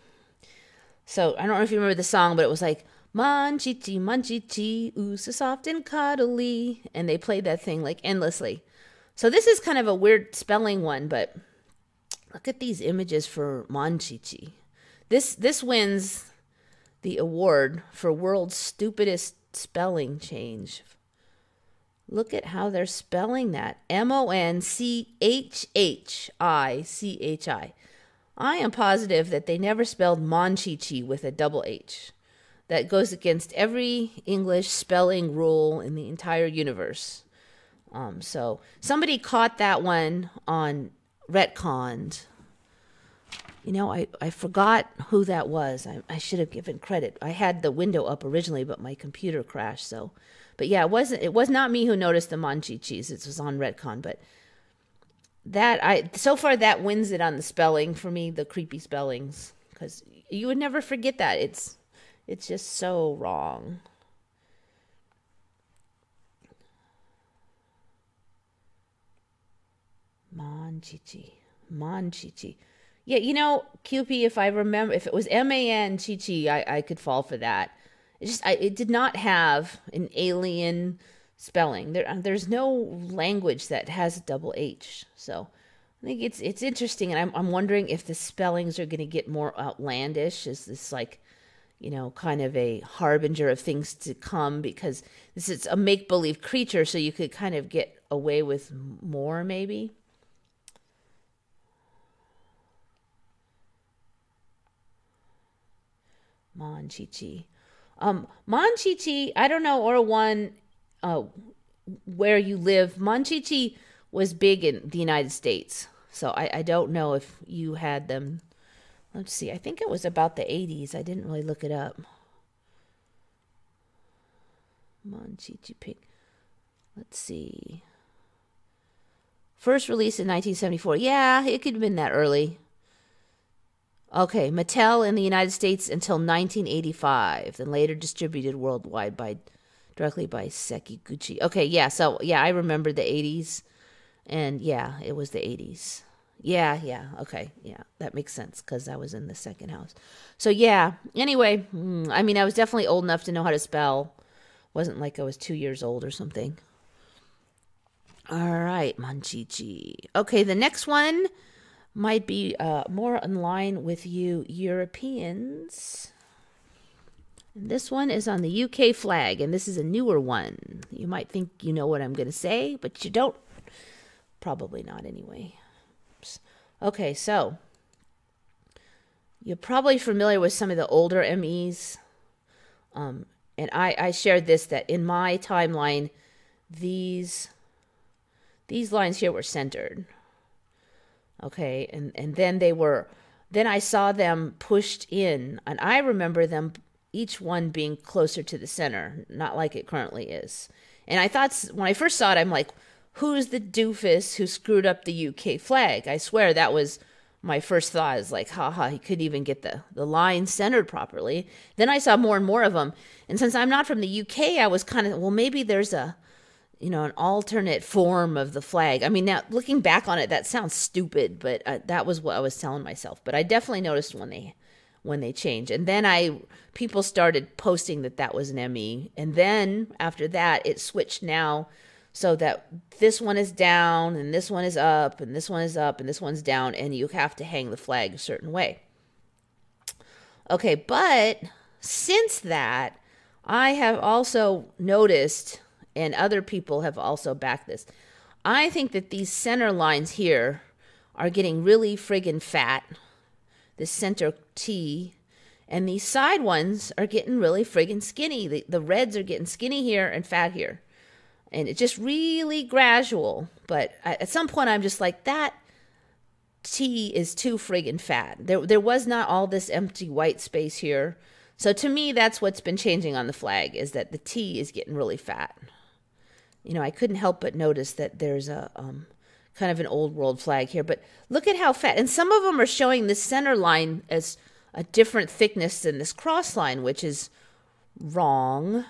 So I don't know if you remember the song, but it was like, Monchhichi, Monchhichi, ooh, so soft and cuddly. And they played that thing like endlessly. So this is kind of a weird spelling one, but look at these images for Monchhichi. This wins the award for world's stupidest spelling change. Look at how they're spelling that. Monchhichi. I am positive that they never spelled Monchhichi with a double H. That goes against every English spelling rule in the entire universe. So somebody caught that one on retconned. I forgot who that was. I should have given credit. I had the window up originally, but my computer crashed. But yeah, it was not me who noticed the Monchhichis. It was on retcon, but so far that wins it on the spelling for me, the creepy spellings, because you would never forget that. It's just so wrong. Monchhichi. Yeah, QP, if I remember, if it was Manchichi, I could fall for that. It did not have an alien spelling. There's no language that has a double H. So I think it's interesting, and I'm wondering if the spellings are going to get more outlandish. Is this like, you know, kind of a harbinger of things to come, because this is a make-believe creature, so you could kind of get away with more, maybe. Monchhichi. Monchhichi, I don't know, or one, where you live. Monchhichi was big in the United States, so I don't know if you had them. Let's see, I think it was about the 80s. I didn't really look it up. Monchhichi pig. Let's see. First released in 1974. Yeah, it could have been that early. Okay, Mattel in the United States until 1985, then later distributed worldwide directly by Sekiguchi. Okay, yeah, so yeah, I remember the 80s, and yeah, it was the 80s. Yeah, okay, yeah, that makes sense, because I was in the second house. So yeah, anyway, I mean, I was definitely old enough to know how to spell. Wasn't like I was 2 years old or something. All right, Monchhichi. Okay, the next one might be more in line with you Europeans. And this one is on the UK flag, and this is a newer one. You might think you know what I'm going to say, but you don't. Probably not anyway. Oops. Okay, so you're probably familiar with some of the older MEs. And I shared this, that in my timeline, these lines here were centered. Okay, and then I saw them pushed in, and I remember them, each one being closer to the center, not like it currently is. And I thought, when I first saw it, I'm like, who's the doofus who screwed up the UK flag? I swear that was my first thought, is like, haha, he couldn't even get the line centered properly. Then I saw more and more of them. And since I'm not from the UK, I was kind of, well, maybe there's an alternate form of the flag. I mean, now looking back on it, that sounds stupid, but that was what I was telling myself. But I definitely noticed when they changed. And then people started posting that was an ME. And then after that, it switched now, so that this one is down, and this one is up, and this one is up, and this one's down, and you have to hang the flag a certain way. Okay, but since that, I have also noticed, and other people have also backed this, I think that these center lines here are getting really friggin' fat, this center T, and these side ones are getting really friggin' skinny. The reds are getting skinny here and fat here. And it's just really gradual. But at some point, I'm just like, that T is too friggin' fat. There was not all this empty white space here. So to me, that's what's been changing on the flag, is that the T is getting really fat. You know, I couldn't help but notice that there's a kind of an old world flag here. But look at how fat. And some of them are showing the center line as a different thickness than this cross line, which is wrong.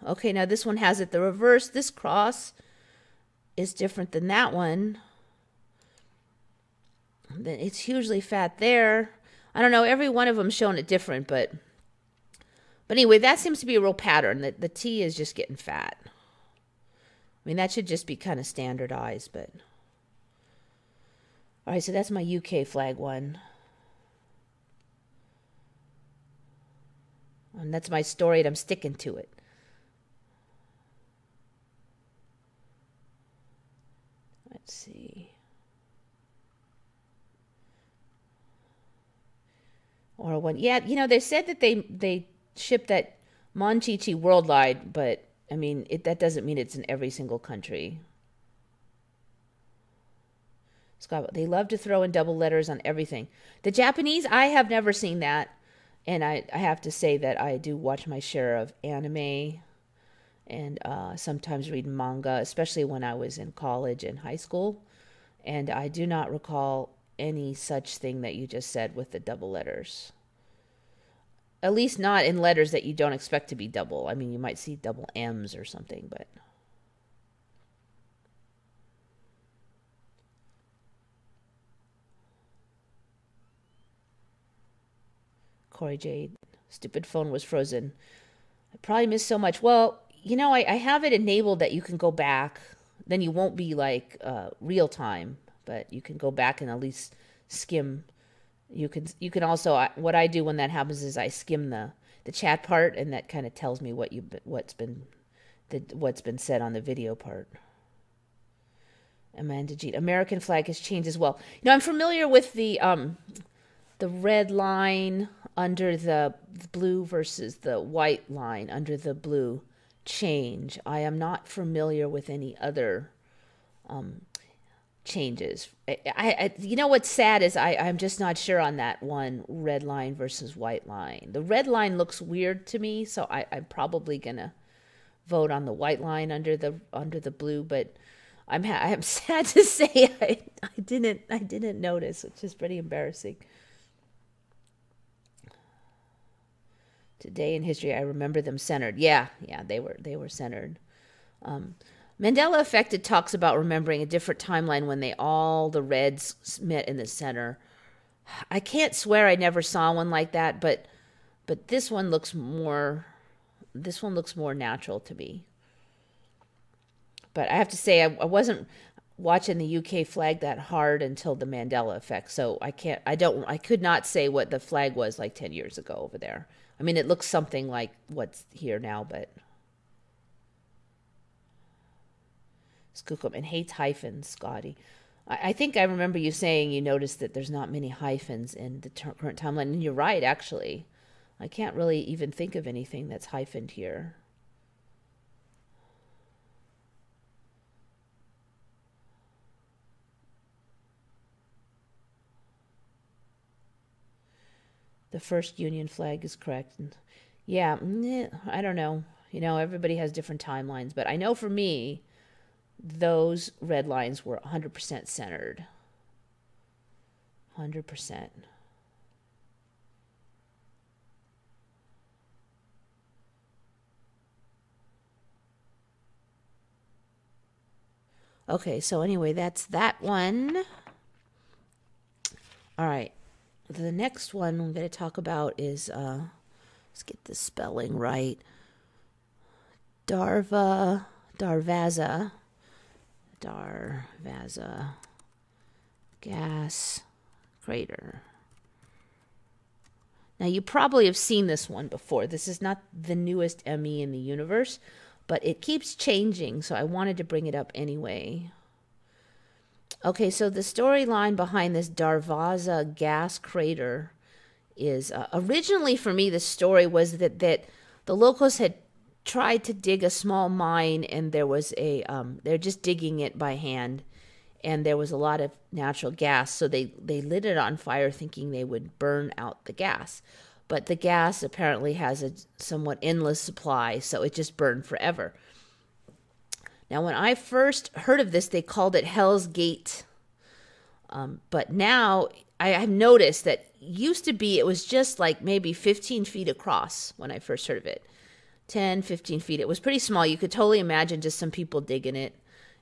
Okay, now this one has it the reverse. This cross is different than that one. Then it's hugely fat there. I don't know, every one of them showing it different, but anyway, that seems to be a real pattern, that the T is just getting fat. I mean, that should just be kind of standardized, but... All right, so that's my UK flag one. And that's my story, and I'm sticking to it. Let's see. Or one. Yeah, you know, they said that they shipped that Monchhichi worldwide, but I mean, that doesn't mean it's in every single country. Scott, they love to throw in double letters on everything. The Japanese, I have never seen that. And I have to say that I do watch my share of anime and sometimes read manga, especially when I was in college and high school. And I do not recall any such thing that you just said with the double letters. At least not in letters that you don't expect to be double. I mean, you might see double M's or something, but... Corey Jade, stupid phone was frozen. I probably missed so much. Well, you know, I have it enabled that you can go back. Then you won't be like real time, but you can go back and at least skim. You can also, what I do when that happens is I skim the chat part, and that kind of tells me what's been said on the video part. Amanda Jeet, American flag has changed as well. You know, I'm familiar with the red line under the blue versus the white line under the blue change. I am not familiar with any other changes. You know what's sad is I'm just not sure on that one red line versus white line. The red line looks weird to me, so I'm probably gonna vote on the white line under the blue, but I'm sad to say I didn't notice, which is pretty embarrassing. Today in history, I remember them centered. Yeah, they were centered. Mandela Effect, it talks about remembering a different timeline when the reds met in the center. I can't swear I never saw one like that, but this one looks more natural to me. But I have to say, I wasn't watching the UK flag that hard until the Mandela Effect, so I could not say what the flag was like 10 years ago over there. I mean, it looks something like what's here now, but Skookum and hates hyphens, Scotty. I think I remember you saying you noticed that there's not many hyphens in the current timeline, and you're right, actually. I can't really even think of anything that's hyphened here. The first Union flag is correct. Yeah, I don't know. You know, everybody has different timelines, but I know for me, those red lines were 100% centered. 100%. Okay, so anyway, that's that one. All right. The next one I'm going to talk about is, let's get the spelling right. Darvaza Gas Crater. Now, you probably have seen this one before. This is not the newest ME in the universe, but it keeps changing, so I wanted to bring it up anyway. Okay, so the storyline behind this Darvaza Gas Crater is, originally for me, the story was that the locals had tried to dig a small mine, and there was they're just digging it by hand, and there was a lot of natural gas, so they lit it on fire thinking they would burn out the gas. But the gas apparently has a somewhat endless supply, so it just burned forever. Now, when I first heard of this, they called it Hell's Gate. But now I have noticed that used to be, it was just like maybe 15 feet across when I first heard of it. 10, 15 feet. It was pretty small. You could totally imagine just some people digging it.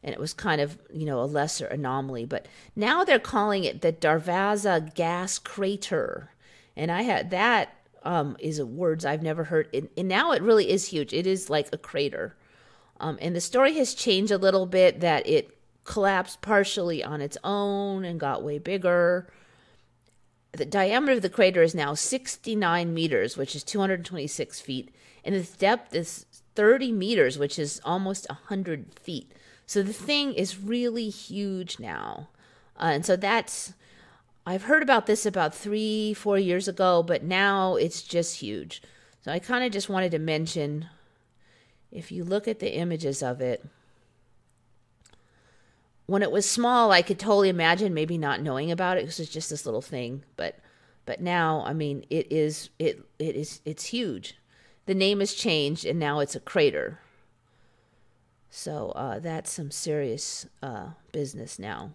And it was kind of, you know, a lesser anomaly. But now they're calling it the Darvaza Gas Crater. And I had that is words I've never heard. And now it really is huge. It is like a crater. And the story has changed a little bit, that it collapsed partially on its own and got way bigger. The diameter of the crater is now 69 meters, which is 226 feet. And its depth is 30 meters, which is almost 100 feet. So the thing is really huge now. And so I've heard about this about 3-4 years ago, but now it's just huge. So I kind of just wanted to mention, if you look at the images of it, when it was small, I could totally imagine maybe not knowing about it because it's just this little thing. But now, I mean, it's huge. The name has changed, and now it's a crater. So that's some serious business now.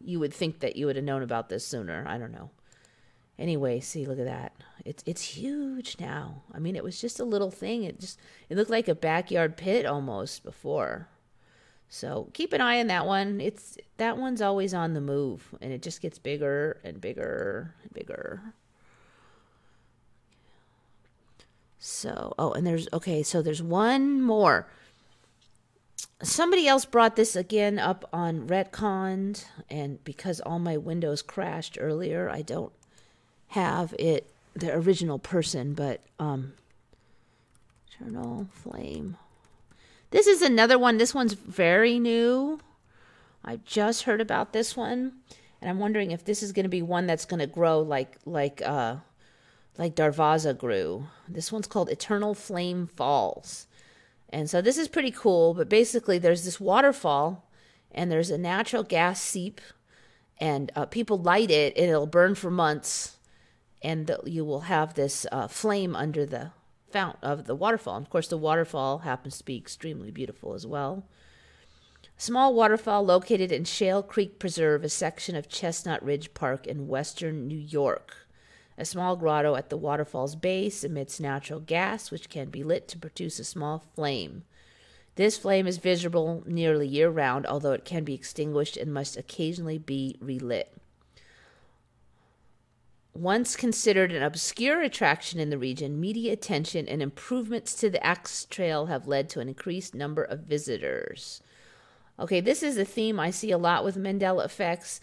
You would think that you would have known about this sooner. I don't know. Anyway, see, look at that. It's huge now. I mean, it was just a little thing. It looked like a backyard pit almost before. So keep an eye on that one. That one's always on the move, and it just gets bigger and bigger and bigger. So, so there's one more. Somebody else brought this again up on Retconned, and because all my windows crashed earlier, I don't have it, the original person, but Eternal Flame. This is another one. This one's very new. I just heard about this one, and I'm wondering if this is going to be one that's going to grow like Darvaza grew. This one's called Eternal Flame Falls. And so this is pretty cool, but basically there's this waterfall, and there's a natural gas seep, and people light it, and it'll burn for months, and you will have this flame under the fount of the waterfall. And of course, the waterfall happens to be extremely beautiful as well. Small waterfall located in Shale Creek Preserve, a section of Chestnut Ridge Park in western New York. A small grotto at the waterfall's base emits natural gas, which can be lit to produce a small flame. This flame is visible nearly year-round, although it can be extinguished and must occasionally be relit. Once considered an obscure attraction in the region, media attention and improvements to the Axe Trail have led to an increased number of visitors. Okay, this is a theme I see a lot with Mandela effects.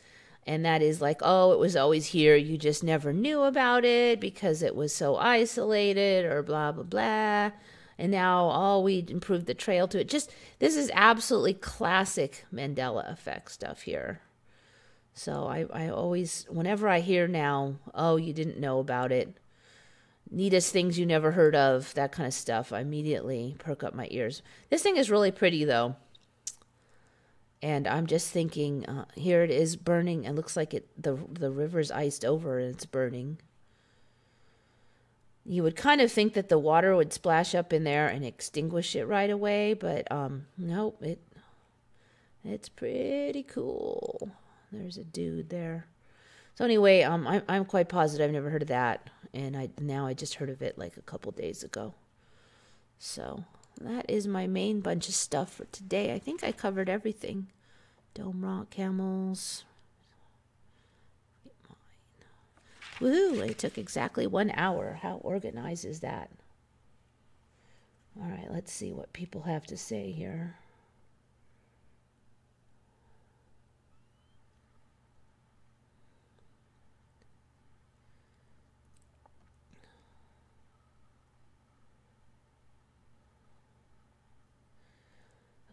And that is like, oh, it was always here. You just never knew about it because it was so isolated or blah, blah, blah. And now, oh, we improved the trail to it. Just, this is absolutely classic Mandela effect stuff here. So I always, whenever I hear now, oh, you didn't know about it, neatest things you never heard of, that kind of stuff, I immediately perk up my ears. This thing is really pretty, though. And I'm just thinking, here it is burning. It looks like the river's iced over and it's burning. You would kind of think that the water would splash up in there and extinguish it right away, but nope, it's pretty cool. There's a dude there. So anyway, I'm quite positive I've never heard of that, and now I just heard of it like a couple days ago. So that is my main bunch of stuff for today. I think I covered everything. Dome rock, camels. Woohoo! It took exactly 1 hour. How organized is that? All right, let's see what people have to say here.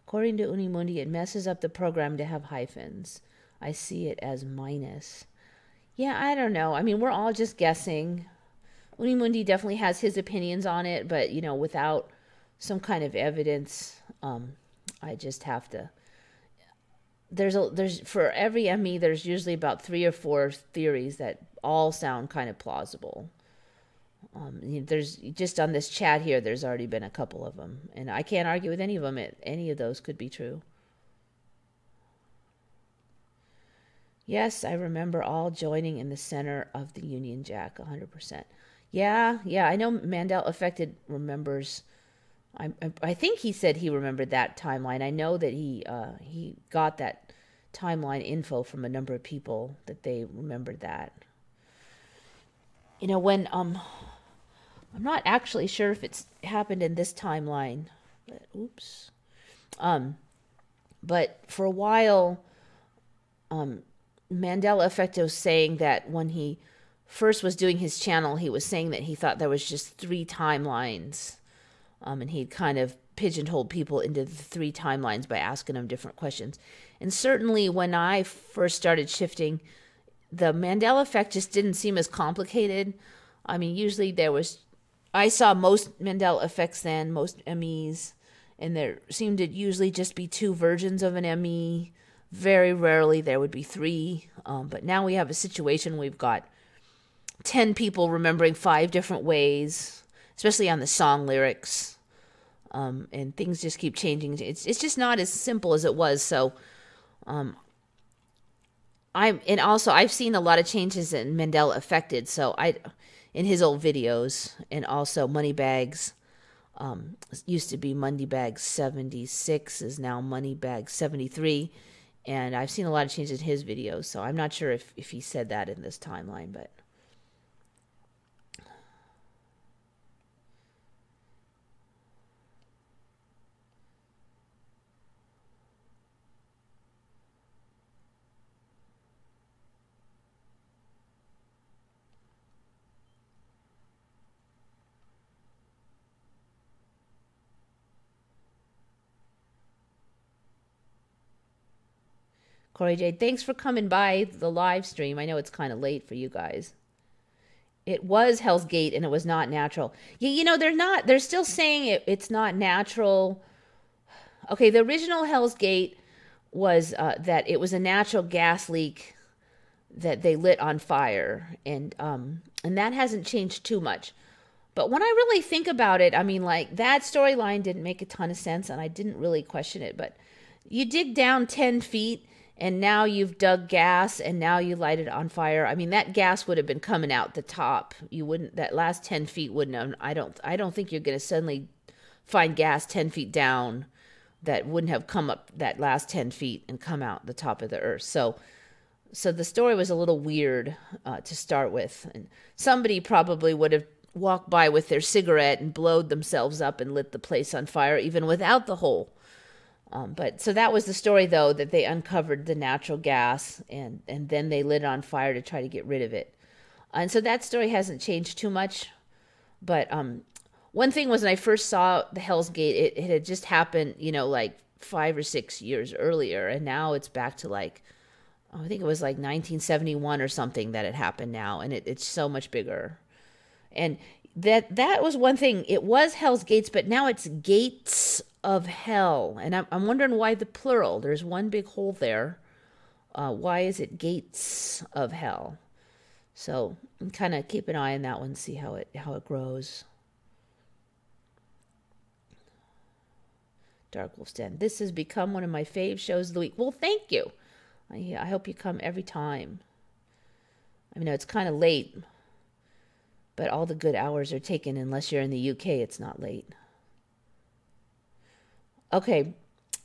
According to Unimundi, it messes up the program to have hyphens. I see it as minus. Yeah, I don't know. I mean, we're all just guessing. Unimundi definitely has his opinions on it, but, you know, without some kind of evidence, I just have to... There's for every ME, there's usually about 3 or 4 theories that all sound kind of plausible. There's just on this chat here, there's already been a couple of them, and I can't argue with any of them. Any of those could be true. Yes, I remember all joining in the center of the Union Jack, 100%. Yeah, I know Mandela Affected remembers. I think he said he remembered that timeline. I know that he got that timeline info from a number of people that they remembered that. You know, when I'm not actually sure if it's happened in this timeline, but oops. But for a while, Mandela Effect was saying that when he first was doing his channel, he was saying that he thought there was just 3 timelines. And he'd kind of pigeonholed people into the 3 timelines by asking them different questions. And certainly when I first started shifting, the Mandela Effect just didn't seem as complicated. I mean, usually I saw most Mandela Effects then, most MEs, and there seemed to usually just be 2 versions of an ME. Very rarely there would be 3. But now we have a situation we've got 10 people remembering 5 different ways, especially on the song lyrics. And things just keep changing. It's just not as simple as it was. So I've seen a lot of changes in Mandela Affected. So in his old videos, and also Moneybags, used to be Moneybags 76, is now Moneybags 73, and I've seen a lot of changes in his videos, so I'm not sure if he said that in this timeline, but... Corey J, thanks for coming by the live stream. I know it's kind of late for you guys. It was Hell's Gate and it was not natural. Yeah, you know, they're still saying it's not natural. Okay, the original Hell's Gate was that it was a natural gas leak that they lit on fire, and that hasn't changed too much. But when I really think about it, I mean, like, that storyline didn't make a ton of sense, and I didn't really question it. But you dig down 10 feet, and now you've dug gas, and now you light it on fire. I mean, that gas would have been coming out the top. You wouldn't, that last 10 feet wouldn't have, I don't think you're going to suddenly find gas 10 feet down that wouldn't have come up that last 10 feet and come out the top of the earth. So the story was a little weird to start with. And somebody probably would have walked by with their cigarette and blowed themselves up and lit the place on fire, even without the hole. But so that was the story, though, that they uncovered the natural gas and then they lit it on fire to try to get rid of it. And so that story hasn't changed too much. But one thing was, when I first saw the Hell's Gate, it had just happened, you know, like 5 or 6 years earlier. And now it's back to like, I think it was like 1971 or something that it happened now. And it's so much bigger. And that was one thing. It was Hell's Gates, but now it's Gates of Hell. And I'm wondering why the plural. There's one big hole there. Why is it Gates of Hell? So kind of keep an eye on that one, see how it grows. Dark Wolf's Den. This has become one of my fave shows of the week. Well, thank you. I hope you come every time. I mean, it's kind of late, but all the good hours are taken. Unless you're in the UK, it's not late. Okay,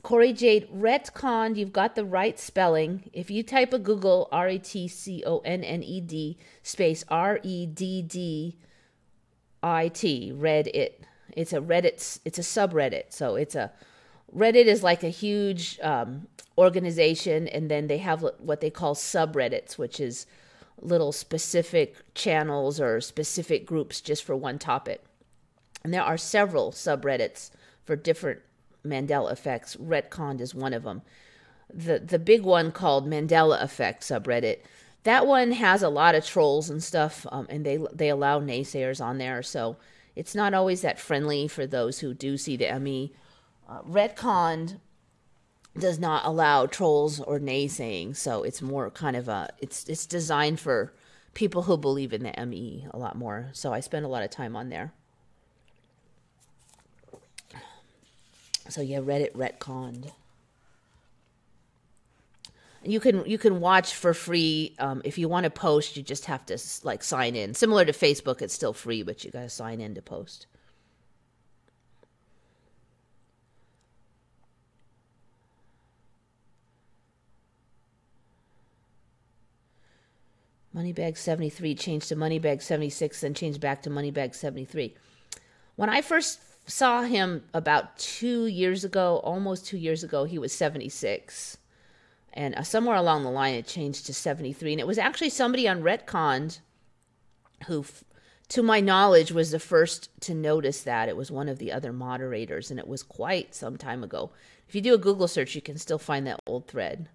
Corey Jade, retconned, you've got the right spelling. If you type a Google, RETCONNED, space REDDIT, Reddit. It's a Reddit, it's a subreddit. So Reddit is like a huge organization, and then they have what they call subreddits, which is little specific channels or specific groups just for one topic. And there are several subreddits for different Mandela effects. Retconned is one of them. The big one called Mandela Effect subreddit, that one has a lot of trolls and stuff, and they allow naysayers on there, so it's not always that friendly for those who do see the ME. Retconned does not allow trolls or naysaying, so it's more kind of it's designed for people who believe in the ME a lot more. So I spend a lot of time on there. So yeah, Reddit retconned. And you can watch for free. If you want to post, you just have to like sign in. Similar to Facebook, it's still free, but you got to sign in to post. Moneybag 73 changed to Moneybag 76, then changed back to Moneybag 73. When I first saw him about 2 years ago, almost 2 years ago, he was 76. And somewhere along the line, it changed to 73. And it was actually somebody on Retconned who, to my knowledge, was the first to notice that. It was one of the other moderators, and it was quite some time ago. If you do a Google search, you can still find that old thread.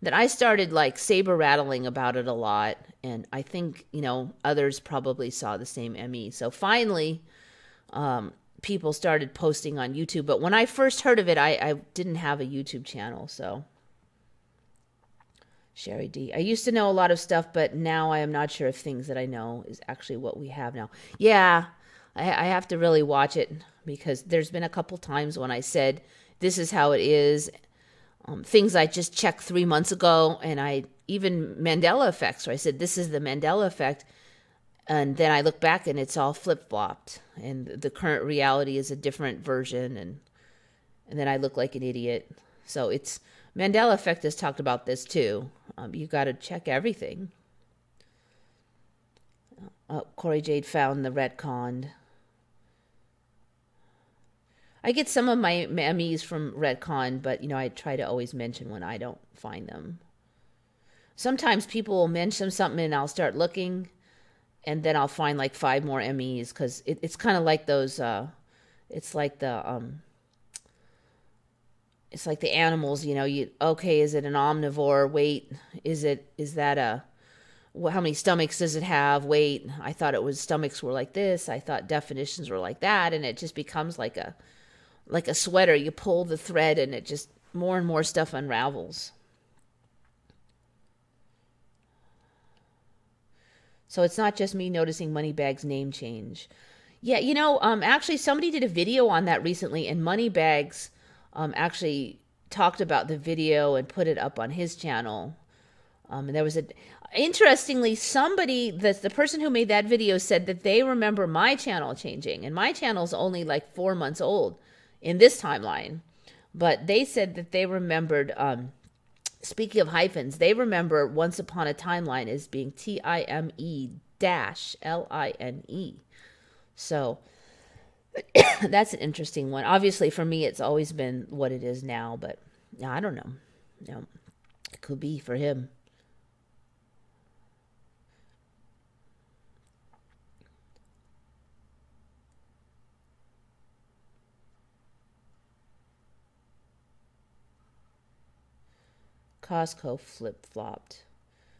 Then I started like saber rattling about it a lot, and I think, you know, others probably saw the same ME. So finally, people started posting on YouTube. But when I first heard of it, I didn't have a YouTube channel, so... Sherry D. I used to know a lot of stuff, but now I am not sure if things that I know is actually what we have now. Yeah, I have to really watch it, because there's been a couple times when I said, this is how it is. Things I just checked 3 months ago, and even Mandela effects, where I said, this is the Mandela effect. And then I look back and it's all flip-flopped, and the current reality is a different version, and then I look like an idiot. So it's... Mandela Effect has talked about this too. You got to check everything. Corey Jade found the retconned. I get some of my MEs from retcon, but you know, I try to always mention when I don't find them. Sometimes people will mention something and I'll start looking, and then I'll find like 5 more MEs, because it's kind of like those. It's like the it's like the animals, okay, is it an omnivore? Wait, is that how many stomachs does it have? Wait, I thought it was stomachs were like this. I thought definitions were like that. And it just becomes like a sweater. You pull the thread and it just more and more stuff unravels. So it's not just me noticing Moneybag's name change. Yeah, actually somebody did a video on that recently, and Moneybags actually talked about the video and put it up on his channel. And there was interestingly, the person who made that video said that they remember my channel changing, and my channel's only like 4 months old in this timeline. But they said that they remembered, speaking of hyphens, they remember Once Upon a Timeline as being TIME-LINE. So that's an interesting one. Obviously, for me, it's always been what it is now, but I don't know. It could be for him. Costco flip-flopped,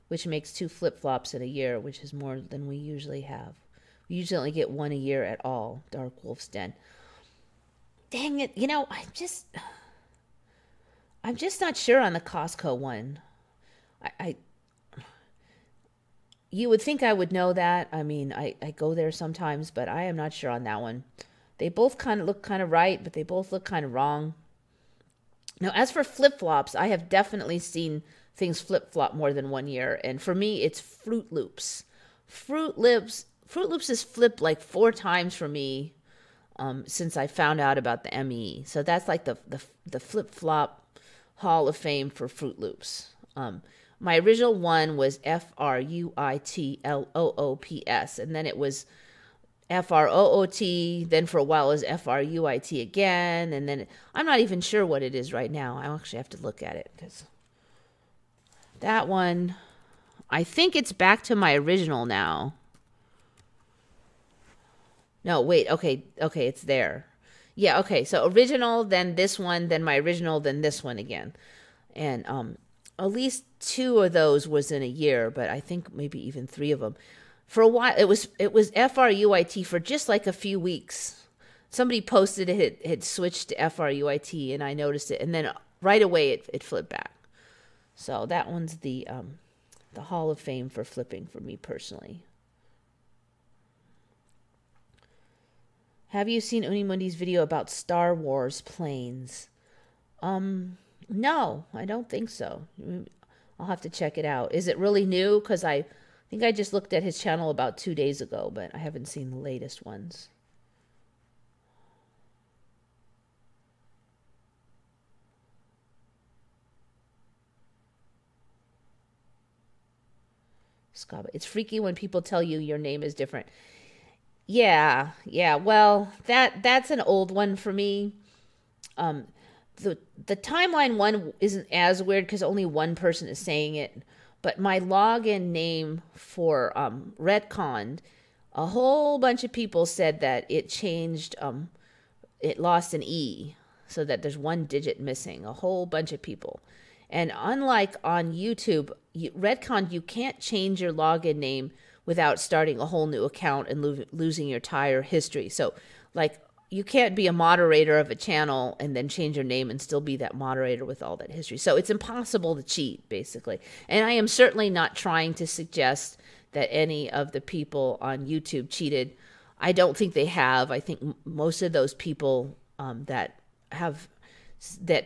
which makes 2 flip-flops in a year, which is more than we usually have. We usually only get 1 a year at all. Dark Wolf's Den. Dang it. I'm just not sure on the Costco one. You would think I would know that. I mean, I go there sometimes, but I am not sure on that one. They both kind of look kind of right, but they both look kind of wrong. Now, as for flip-flops, I have definitely seen things flip-flop more than 1 year. And for me, it's Fruit Loops. Fruit Loops has flipped like 4 times for me since I found out about the ME. So that's like the flip-flop Hall of Fame for Fruit Loops. My original one was FRUITLOOPS, and then it was FROOT, then for a while it was FRUIT again, and then I'm not even sure what it is right now. I actually have to look at it, because that one, I think it's back to my original now. No, wait, okay, it's there. Yeah, okay, so original, then this one, then my original, then this one again. And at least 2 of those was in a year, but I think maybe even 3 of them. For a while, it was FRUIT for just like a few weeks. Somebody posted it had switched to FRUIT, and I noticed it, and then right away it flipped back. So that one's the Hall of Fame for flipping for me personally. Have you seen Unimundi's video about Star Wars planes? No, I don't think so. I'll have to check it out. Is it really new? Because I think I just looked at his channel about 2 days ago, but I haven't seen the latest ones. Scott, it's freaky when people tell you your name is different. Yeah. Well, that's an old one for me. The timeline one isn't as weird because only one person is saying it. But my login name for retconned, a whole bunch of people said that it changed, it lost an E, so that there's 1 digit missing, a whole bunch of people. And unlike on YouTube, retconned, you can't change your login name without starting a whole new account and losing your entire history. So, like, you can't be a moderator of a channel and then change your name and still be that moderator with all that history. So it's impossible to cheat, basically. And I am certainly not trying to suggest that any of the people on YouTube cheated. I don't think they have. I think most of those people that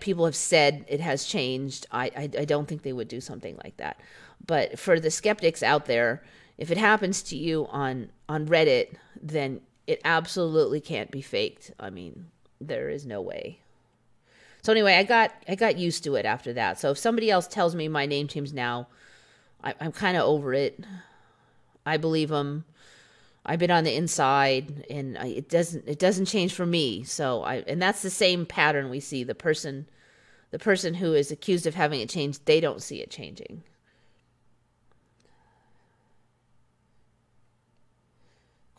people have said it has changed, I don't think they would do something like that. But for the skeptics out there, if it happens to you on Reddit, then it absolutely can't be faked. I mean, there is no way. So anyway, I got used to it after that. So if somebody else tells me my name change now, I'm kind of over it. I believe them. I've been on the inside, and it doesn't change for me. So and that's the same pattern we see. The person who is accused of having it changed, they don't see it changing.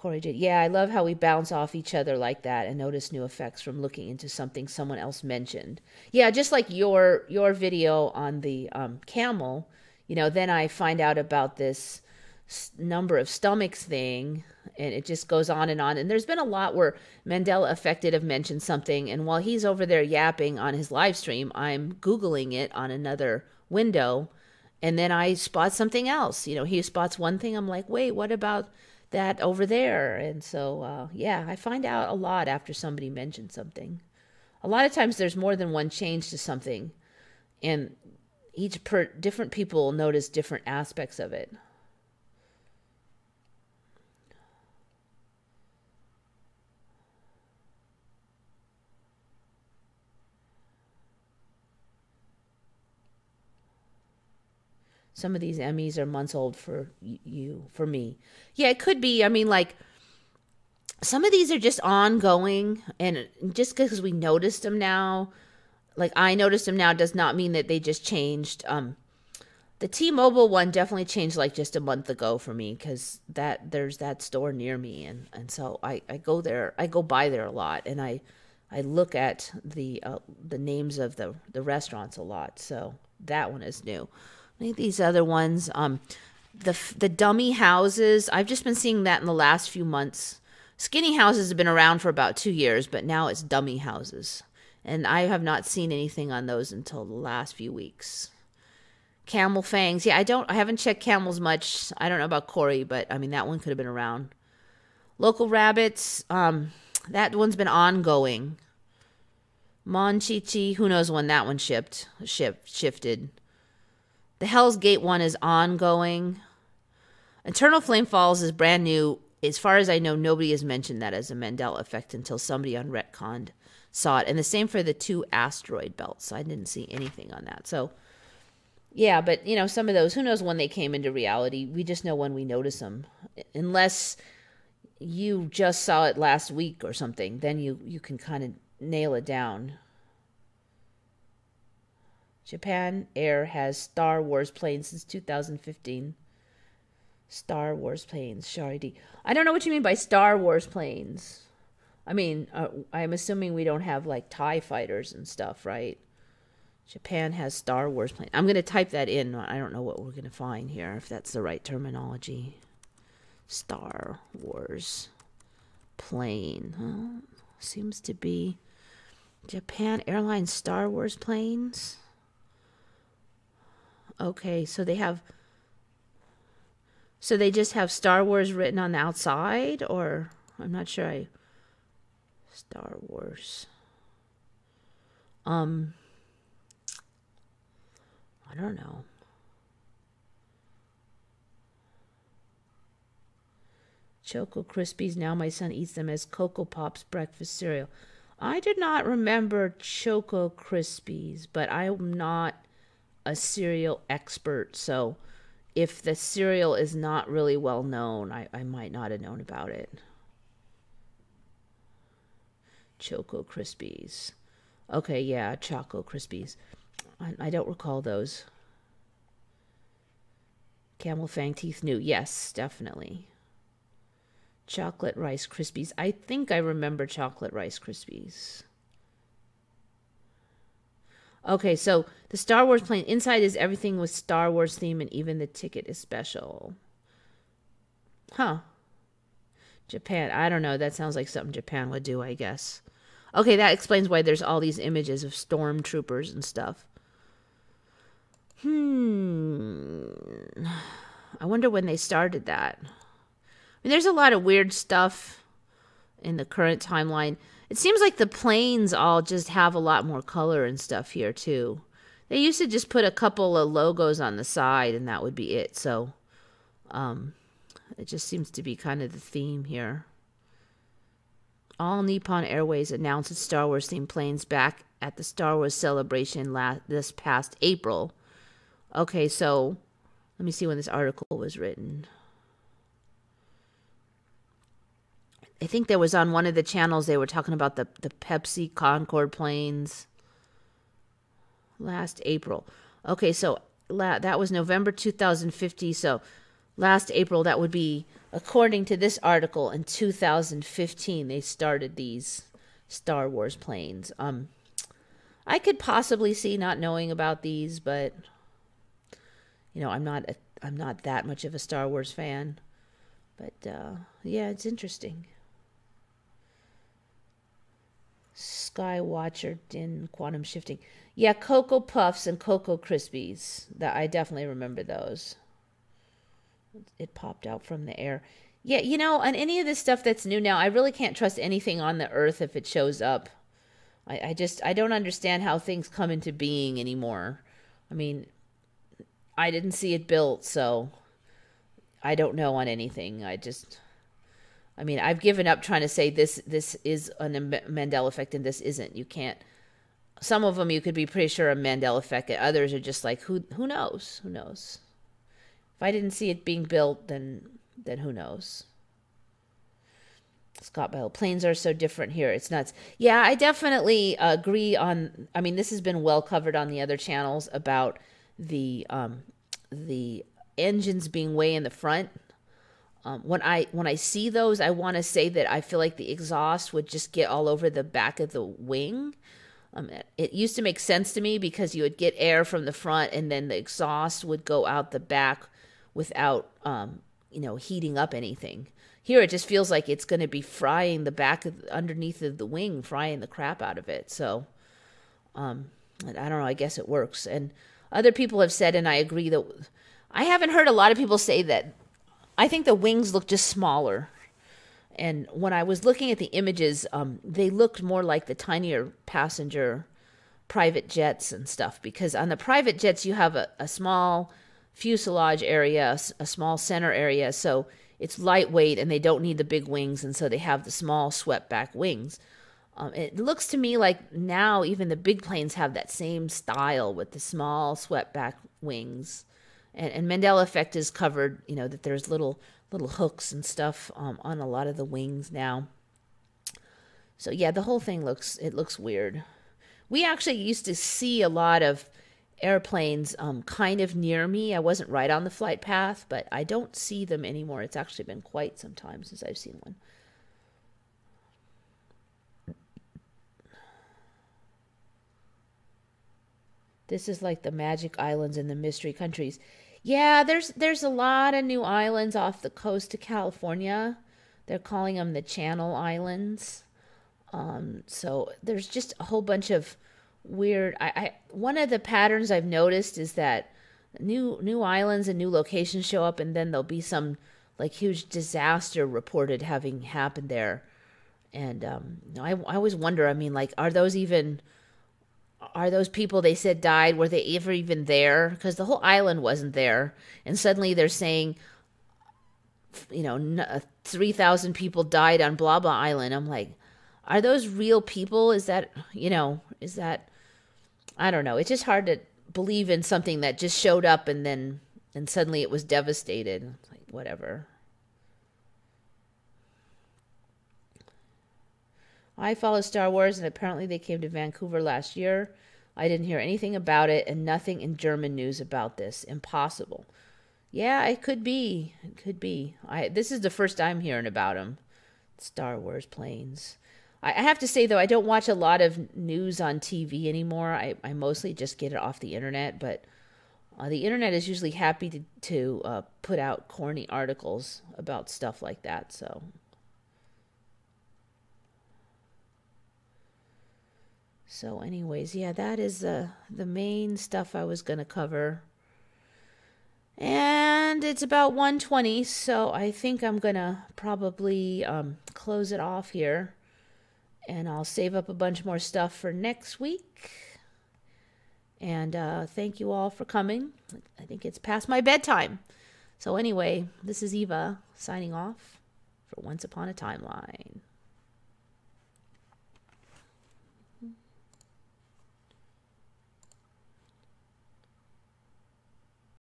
Corey did. Yeah, I love how we bounce off each other like that and notice new effects from looking into something someone else mentioned. Yeah, just like your video on the camel, you know, then I find out about this number of stomachs thing, and it just goes on. And there's been a lot where Mandela Affected have mentioned something, and while he's over there yapping on his live stream, I'm Googling it on another window, and then I spot something else. You know, he spots one thing, I'm like, wait, what about that over there? And so yeah, I find out a lot after somebody mentions something. A lot of times there's more than one change to something, and different people notice different aspects of it. Some of these MEs are months old for for me. Yeah, it could be. I mean, like, some of these are just ongoing, and just because we noticed them now, like I noticed them now, does not mean that they just changed. The T-Mobile one definitely changed like just a month ago for me, because there's that store near me, and so I go there. I go by there a lot, and I look at the names of the restaurants a lot. So that one is new. I think these other ones, the dummy houses, I've just been seeing that in the last few months. Skinny houses have been around for about 2 years, but now it's dummy houses. And I have not seen anything on those until the last few weeks. Camel fangs. Yeah, I haven't checked camels much. I don't know about Corey, but I mean, that one could have been around. Local rabbits, that one's been ongoing. Monchhichi, who knows when that one shifted. The Hell's Gate one is ongoing. Eternal Flame Falls is brand new. As far as I know, nobody has mentioned that as a Mandela effect until somebody on Retconned saw it. And the same for the 2 asteroid belts. I didn't see anything on that. So, yeah, but, you know, some of those, who knows when they came into reality. We just know when we notice them. Unless you just saw it last week or something, then you can kind of nail it down. Japan Air has Star Wars planes since 2015. Star Wars planes, Shardy. I don't know what you mean by Star Wars planes. I mean, I'm assuming we don't have like TIE fighters and stuff, right? Japan has Star Wars planes. I'm going to type that in. I don't know what we're going to find here, if that's the right terminology. Star Wars plane. Seems to be Japan Airlines Star Wars planes. Okay, so they just have Star Wars written on the outside, or I'm not sure. Star Wars. I don't know. Choco Krispies. Now my son eats them as Cocoa Pops breakfast cereal. I did not remember Choco Krispies, but I'm not a cereal expert, so if the cereal is not really well known, I might not have known about it. Choco Krispies. Okay, yeah, Choco Krispies. I don't recall those. Camel Fang teeth new. Yes, definitely. Chocolate Rice Krispies. I think I remember Chocolate Rice Krispies. Okay, so the Star Wars plane, inside is everything with Star Wars theme, and even the ticket is special. Huh. Japan. I don't know. That sounds like something Japan would do, I guess. Okay, that explains why there's all these images of stormtroopers and stuff. I wonder when they started that. I mean, there's a lot of weird stuff in the current timeline. It seems like the planes all just have a lot more color and stuff here, too. They used to just put a couple of logos on the side, and that would be it. So, it just seems to be kind of the theme here. All Nippon Airways announced its Star Wars-themed planes back at the Star Wars celebration this past April. Okay, so let me see when this article was written. I think there was on one of the channels they were talking about the Pepsi Concorde planes last April. Okay, so that was November 2050. So last April, that would be according to this article, in 2015, they started these Star Wars planes. I could possibly see not knowing about these, but you know, I'm not that much of a Star Wars fan. But yeah, it's interesting. Skywatcher in quantum shifting. Yeah, Cocoa Puffs and Cocoa Krispies. That I definitely remember those. It popped out from the air. Yeah, you know, on any of this stuff that's new now, I really can't trust anything on the Earth if it shows up. I don't understand how things come into being anymore. I mean, I didn't see it built, so I don't know on anything. I mean, I've given up trying to say this is a Mandela effect and this isn't. You can't. Some of them you could be pretty sure a Mandela effect. Others are just like, who knows? Who knows? If I didn't see it being built, then who knows? Scott Bell, planes are so different here. It's nuts. Yeah, I definitely agree on. I mean, this has been well covered on the other channels about the engines being way in the front. When I see those, I want to say that I feel like the exhaust would just get all over the back of the wing. It used to make sense to me because you would get air from the front and then the exhaust would go out the back without, you know, heating up anything. Here, it just feels like it's going to be frying the back underneath of the wing, frying the crap out of it. So, I don't know. I guess it works. And other people have said, and I agree, that I haven't heard a lot of people say that. I think the wings look just smaller. And when I was looking at the images, they looked more like the tinier passenger private jets and stuff. Because on the private jets, you have a small fuselage area, a small center area. So it's lightweight and they don't need the big wings. And so they have the small swept back wings. It looks to me like now even the big planes have that same style with the small swept back wings. And Mandela Effect is covered, you know, that there's little hooks and stuff on a lot of the wings now. So yeah, the whole thing looks weird. We actually used to see a lot of airplanes kind of near me. I wasn't right on the flight path, but I don't see them anymore. It's actually been quite some time since I've seen one. This is like the magic islands in the mystery countries. Yeah, there's a lot of new islands off the coast of California. They're calling them the Channel Islands. So there's just a whole bunch of weird. One of the patterns I've noticed is that new islands and new locations show up, and then there'll be some like huge disaster reported having happened there. And I always wonder. I mean, like, are those people they said died, were they ever even there? Because the whole island wasn't there. And suddenly they're saying, you know, 3,000 people died on blah, blah island. I'm like, are those real people? Is that, I don't know. It's just hard to believe in something that just showed up and suddenly it was devastated. It's like, whatever. I follow Star Wars, and apparently they came to Vancouver last year. I didn't hear anything about it, and nothing in German news about this. Impossible. Yeah, it could be. It could be. This is the first I'm hearing about them. Star Wars planes. I have to say, though, I don't watch a lot of news on TV anymore. I mostly just get it off the internet, but the internet is usually happy to put out corny articles about stuff like that, so... So anyways, yeah, that is the main stuff I was going to cover. And it's about 1:20, so I think I'm going to probably close it off here. And I'll save up a bunch more stuff for next week. And thank you all for coming. I think it's past my bedtime. So anyway, this is Eva signing off for Once Upon a Timeline.